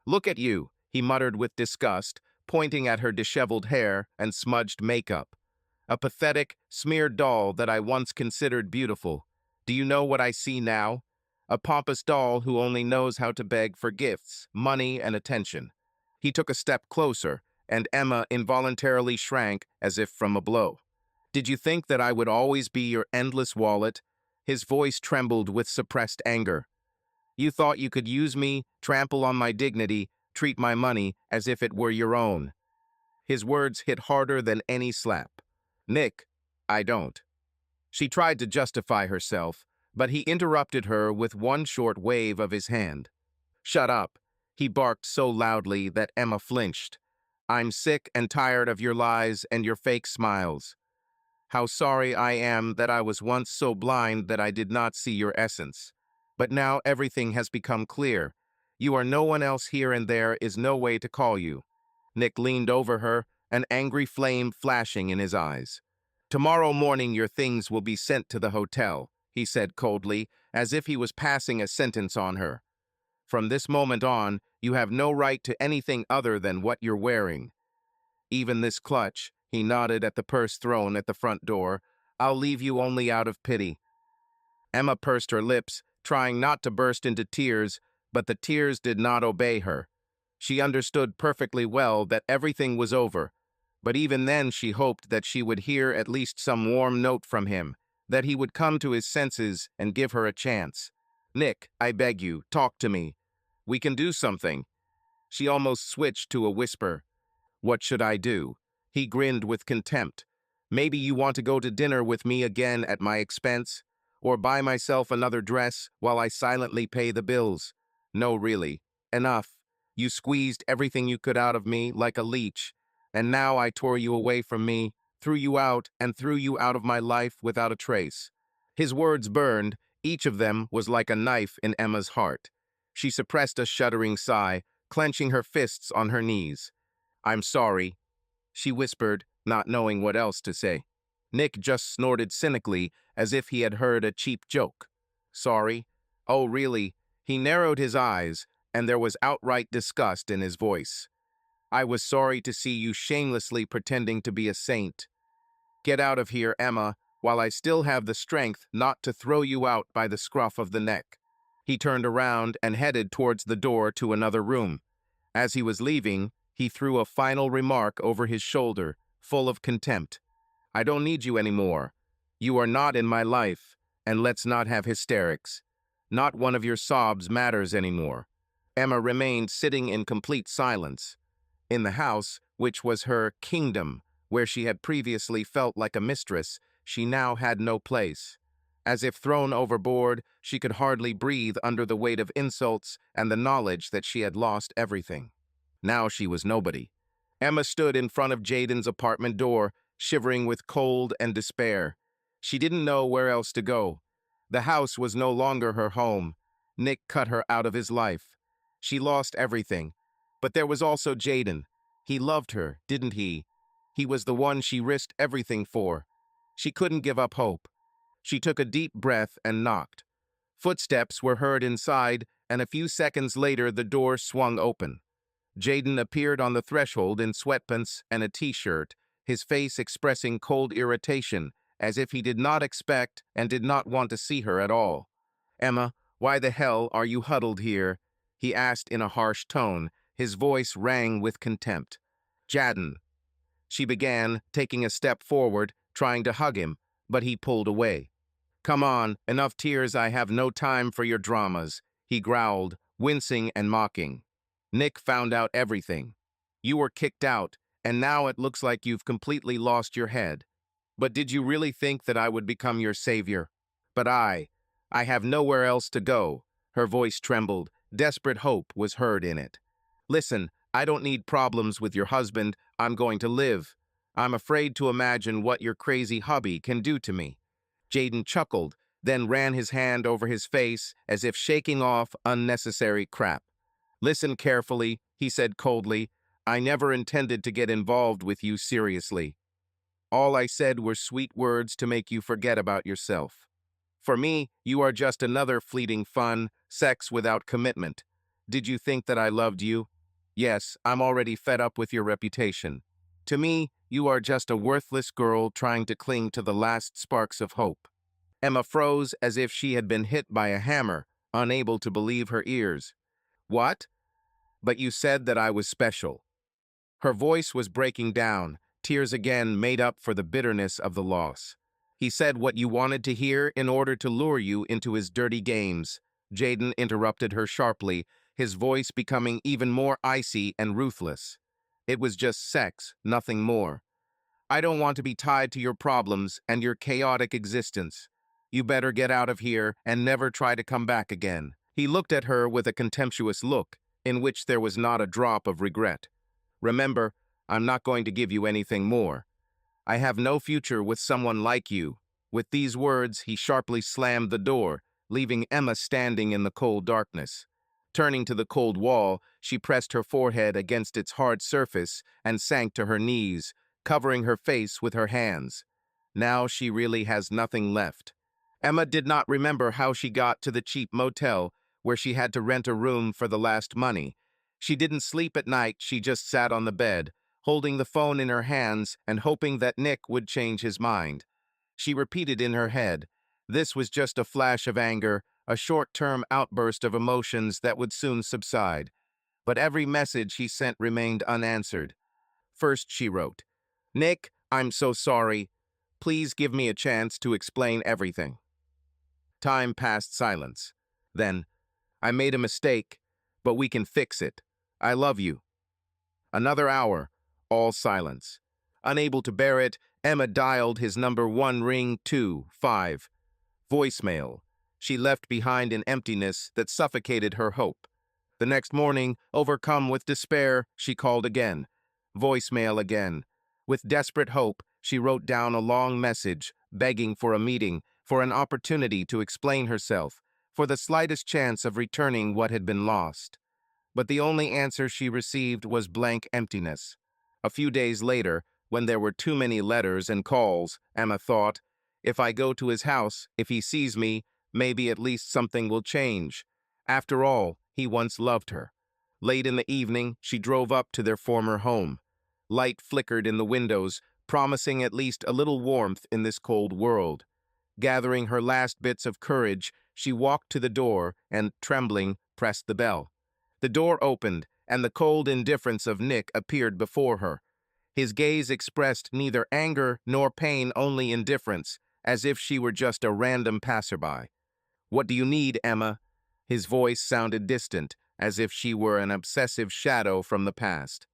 "Look at you," he muttered with disgust, pointing at her disheveled hair and smudged makeup. "A pathetic, smeared doll that I once considered beautiful. Do you know what I see now? A pompous doll who only knows how to beg for gifts, money, and attention." He took a step closer, and Emma involuntarily shrank as if from a blow. "Did you think that I would always be your endless wallet?" His voice trembled with suppressed anger. "You thought you could use me, trample on my dignity, treat my money as if it were your own." His words hit harder than any slap. "Nick, I don't." She tried to justify herself, but he interrupted her with one short wave of his hand. "Shut up," he barked so loudly that Emma flinched. "I'm sick and tired of your lies and your fake smiles. How sorry I am that I was once so blind that I did not see your essence. But now everything has become clear. You are no one else here and there is no way to call you." Nick leaned over her, an angry flame flashing in his eyes. "Tomorrow morning your things will be sent to the hotel," he said coldly, as if he was passing a sentence on her. "From this moment on, you have no right to anything other than what you're wearing. Even this clutch," he nodded at the purse thrown at the front door. "I'll leave you only out of pity." Emma pursed her lips, trying not to burst into tears, but the tears did not obey her. She understood perfectly well that everything was over, but even then she hoped that she would hear at least some warm note from him, that he would come to his senses and give her a chance. "Nick, I beg you, talk to me. We can do something." She almost switched to a whisper. "What should I do?" He grinned with contempt. "Maybe you want to go to dinner with me again at my expense? Or buy myself another dress while I silently pay the bills? No, really. Enough. You squeezed everything you could out of me like a leech, and now I tore you away from me, threw you out, and threw you out of my life without a trace." His words burned. Each of them was like a knife in Emma's heart. She suppressed a shuddering sigh, clenching her fists on her knees. "I'm sorry," she whispered, not knowing what else to say. Nick just snorted cynically, as if he had heard a cheap joke. "Sorry? Oh, really?" He narrowed his eyes, and there was outright disgust in his voice. "I was sorry to see you shamelessly pretending to be a saint. Get out of here, Emma, while I still have the strength not to throw you out by the scruff of the neck." He turned around and headed towards the door to another room. As he was leaving, he threw a final remark over his shoulder, full of contempt. "I don't need you anymore. You are not in my life, and let's not have hysterics. Not one of your sobs matters anymore." Emma remained sitting in complete silence. In the house, which was her kingdom, where she had previously felt like a mistress, she now had no place. As if thrown overboard, she could hardly breathe under the weight of insults and the knowledge that she had lost everything. Now she was nobody. Emma stood in front of Jaden's apartment door, shivering with cold and despair. She didn't know where else to go. The house was no longer her home. Nick cut her out of his life. She lost everything. But there was also Jaden. He loved her, didn't he? He was the one she risked everything for. She couldn't give up hope. She took a deep breath and knocked. Footsteps were heard inside, and a few seconds later the door swung open. Jaden appeared on the threshold in sweatpants and a t-shirt, his face expressing cold irritation, as if he did not expect and did not want to see her at all. "Emma, why the hell are you huddled here?" he asked in a harsh tone, His voice rang with contempt. Jaden, she began, taking a step forward, trying to hug him, but he pulled away. Come on, enough tears, I have no time for your dramas, he growled, wincing and mocking. Nick found out everything. You were kicked out, and now it looks like you've completely lost your head. But did you really think that I would become your savior? But I have nowhere else to go. Her voice trembled. Desperate hope was heard in it. Listen, I don't need problems with your husband. I'm going to live. I'm afraid to imagine what your crazy hubby can do to me. Jaden chuckled, then ran his hand over his face as if shaking off unnecessary crap. Listen carefully, he said coldly. I never intended to get involved with you seriously. All I said were sweet words to make you forget about yourself. For me, you are just another fleeting fun, sex without commitment. Did you think that I loved you? Yes, I'm already fed up with your reputation. To me, you are just a worthless girl trying to cling to the last sparks of hope. Emma froze as if she had been hit by a hammer, unable to believe her ears. What? But you said that I was special. Her voice was breaking down. Tears again made up for the bitterness of the loss. He said what you wanted to hear in order to lure you into his dirty games. Jaden interrupted her sharply, his voice becoming even more icy and ruthless. It was just sex, nothing more. I don't want to be tied to your problems and your chaotic existence. You better get out of here and never try to come back again. He looked at her with a contemptuous look, in which there was not a drop of regret. Remember, I'm not going to give you anything more. I have no future with someone like you. With these words, he sharply slammed the door, leaving Emma standing in the cold darkness. Turning to the cold wall, she pressed her forehead against its hard surface and sank to her knees, covering her face with her hands. Now she really has nothing left. Emma did not remember how she got to the cheap motel where she had to rent a room for the last money. She didn't sleep at night, she just sat on the bed, holding the phone in her hands and hoping that Nick would change his mind. She repeated in her head, this was just a flash of anger, a short-term outburst of emotions that would soon subside. But every message he sent remained unanswered. First she wrote, Nick, I'm so sorry. Please give me a chance to explain everything. Time passed silence. Then, I made a mistake, but we can fix it. I love you. Another hour, all silence. Unable to bear it, Emma dialed his number 1 ring 2-5. Voicemail. She left behind an emptiness that suffocated her hope. The next morning, overcome with despair, she called again. Voicemail again. With desperate hope, she wrote down a long message, begging for a meeting, for an opportunity to explain herself, for the slightest chance of returning what had been lost. But the only answer she received was blank emptiness. A few days later, when there were too many letters and calls, Emma thought, if I go to his house, if he sees me, maybe at least something will change. After all, he once loved her. Late in the evening, she drove up to their former home. Light flickered in the windows, promising at least a little warmth in this cold world. Gathering her last bits of courage, she walked to the door and, trembling, pressed the bell. The door opened, and the cold indifference of Nick appeared before her. His gaze expressed neither anger nor pain, only indifference, as if she were just a random passerby. What do you need, Emma? His voice sounded distant, as if she were an obsessive shadow from the past.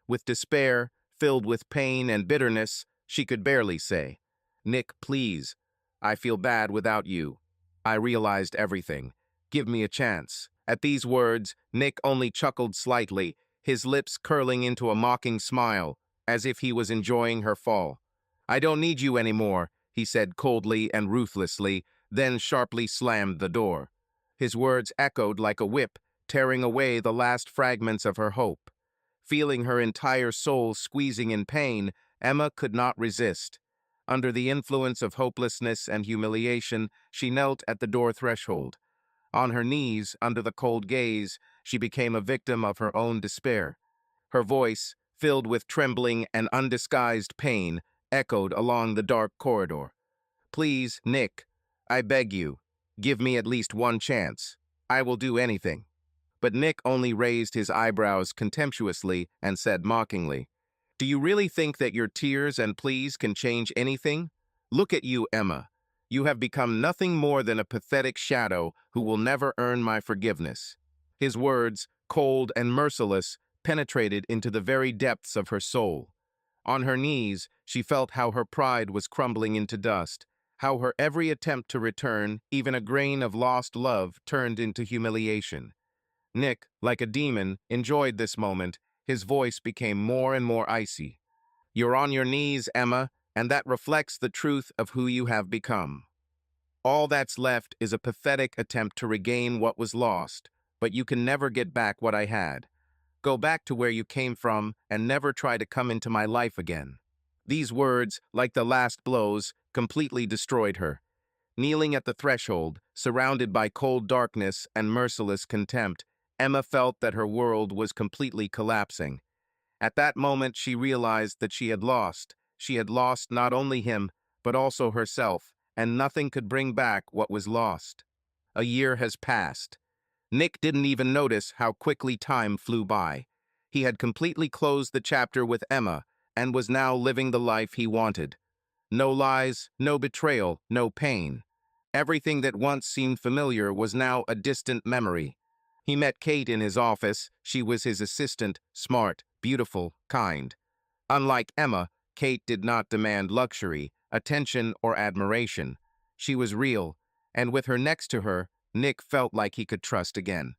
With despair, filled with pain and bitterness, she could barely say, Nick, please. I feel bad without you. I realized everything. Give me a chance. At these words, Nick only chuckled slightly, his lips curling into a mocking smile, as if he was enjoying her fall. I don't need you anymore, he said coldly and ruthlessly, then sharply slammed the door. His words echoed like a whip, tearing away the last fragments of her hope. Feeling her entire soul squeezing in pain, Emma could not resist. Under the influence of hopelessness and humiliation, she knelt at the door threshold. On her knees, under the cold gaze, she became a victim of her own despair. Her voice, filled with trembling and undisguised pain, echoed along the dark corridor. Please, Nick, I beg you, give me at least one chance. I will do anything. but Nick only raised his eyebrows contemptuously and said mockingly, "Do you really think that your tears and pleas can change anything? Look at you, Emma. You have become nothing more than a pathetic shadow who will never earn my forgiveness." His words, cold and merciless, penetrated into the very depths of her soul. On her knees, she felt how her pride was crumbling into dust, how her every attempt to return, even a grain of lost love, turned into humiliation. Nick, like a demon, enjoyed this moment. His voice became more and more icy. "You're on your knees, Emma, and that reflects the truth of who you have become. All that's left is a pathetic attempt to regain what was lost, but you can never get back what I had. Go back to where you came from and never try to come into my life again." These words, like the last blows, completely destroyed her. Kneeling at the threshold, surrounded by cold darkness and merciless contempt, Emma felt that her world was completely collapsing. At that moment, she realized that she had lost. She had lost not only him, but also herself, and nothing could bring back what was lost. A year has passed. Nick didn't even notice how quickly time flew by. He had completely closed the chapter with Emma and was now living the life he wanted. No lies, no betrayal, no pain. Everything that once seemed familiar was now a distant memory. He met Kate in his office. She was his assistant, smart, beautiful, kind. Unlike Emma, Kate did not demand luxury, attention, or admiration. She was real, and with her next to her, Nick felt like he could trust again.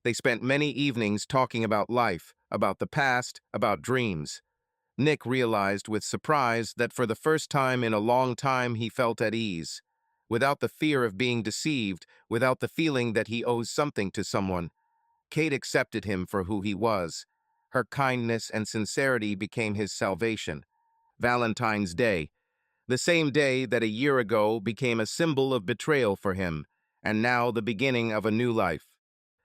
They spent many evenings talking about life, about the past, about dreams. Nick realized with surprise that for the first time in a long time he felt at ease. Without the fear of being deceived, without the feeling that he owes something to someone, Kate accepted him for who he was. Her kindness and sincerity became his salvation. Valentine's Day, the same day that a year ago became a symbol of betrayal for him, and now the beginning of a new life.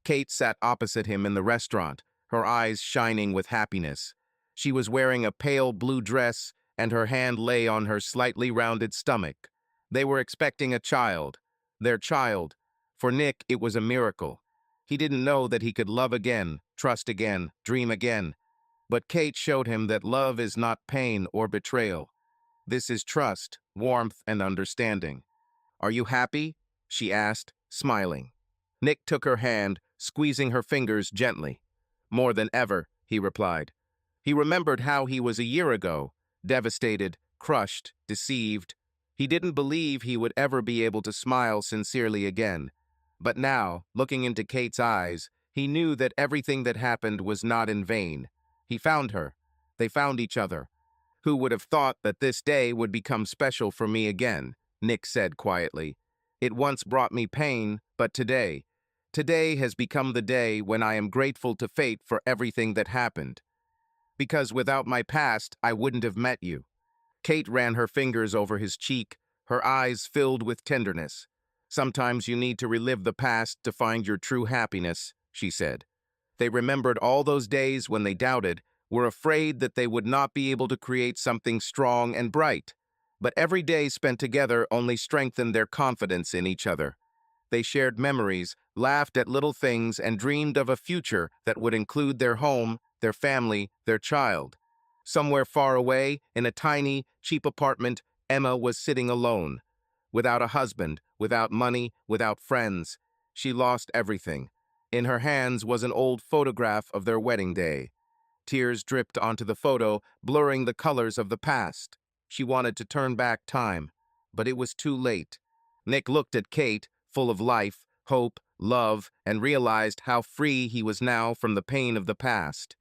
Kate sat opposite him in the restaurant, her eyes shining with happiness. She was wearing a pale blue dress, and her hand lay on her slightly rounded stomach. They were expecting a child. Their child. For Nick, it was a miracle. He didn't know that he could love again, trust again, dream again. But Kate showed him that love is not pain or betrayal. This is trust, warmth, and understanding. "Are you happy?" she asked, smiling. Nick took her hand, squeezing her fingers gently. "More than ever," he replied. He remembered how he was a year ago, devastated, crushed, deceived. He didn't believe he would ever be able to smile sincerely again. But now, looking into Kate's eyes, he knew that everything that happened was not in vain. He found her. They found each other. "Who would have thought that this day would become special for me again?" Nick said quietly. "It once brought me pain, but today has become the day when I am grateful to fate for everything that happened. Because without my past, I wouldn't have met you." Kate ran her fingers over his cheek, her eyes filled with tenderness. "Sometimes you need to relive the past to find your true happiness," she said. They remembered all those days when they doubted, were afraid that they would not be able to create something strong and bright. But every day spent together only strengthened their confidence in each other. They shared memories, laughed at little things, and dreamed of a future that would include their home, their family, their child. Somewhere far away, in a tiny, cheap apartment, Emma was sitting alone. Without a husband, without money, without friends. She lost everything. In her hands was an old photograph of their wedding day. Tears dripped onto the photo, blurring the colors of the past. She wanted to turn back time, but it was too late. Nick looked at Kate, full of life, hope, love, and realized how free he was now from the pain of the past.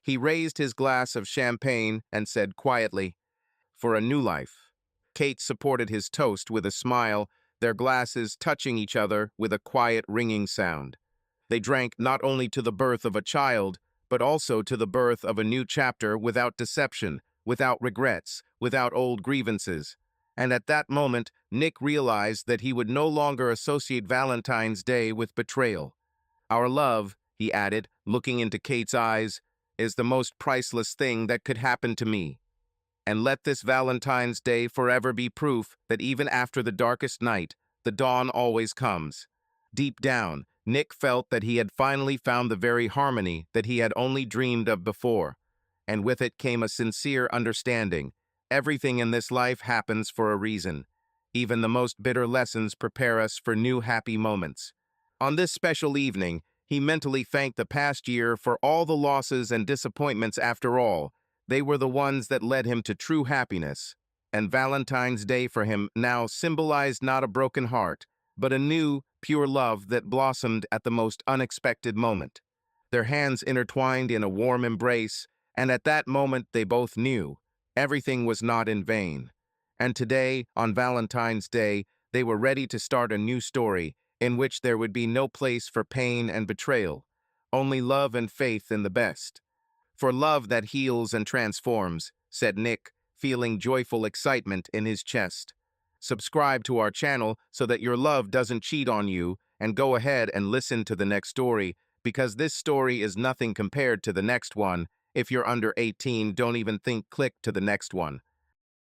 He raised his glass of champagne and said quietly, "For a new life." Kate supported his toast with a smile, their glasses touching each other with a quiet ringing sound. They drank not only to the birth of a child, but also to the birth of a new chapter without deception, without regrets, without old grievances. And at that moment, Nick realized that he would no longer associate Valentine's Day with betrayal. "Our love," he added, looking into Kate's eyes, "is the most priceless thing that could happen to me. And let this Valentine's Day forever be proof that even after the darkest night, the dawn always comes." Deep down, Nick felt that he had finally found the very harmony that he had only dreamed of before, and with it came a sincere understanding. Everything in this life happens for a reason. Even the most bitter lessons prepare us for new happy moments. On this special evening, he mentally thanked the past year for all the losses and disappointments. After all, they were the ones that led him to true happiness. And Valentine's Day for him now symbolized not a broken heart, but a new, pure love that blossomed at the most unexpected moment. Their hands intertwined in a warm embrace, and at that moment they both knew everything was not in vain. And today, on Valentine's Day, they were ready to start a new story in which there would be no place for pain and betrayal, only love and faith in the best. For love that heals and transforms, said Nick, feeling joyful excitement in his chest. Subscribe to our channel so that your love doesn't cheat on you, and go ahead and listen to the next story, because this story is nothing compared to the next one. If you're under 18, don't even think click to the next one.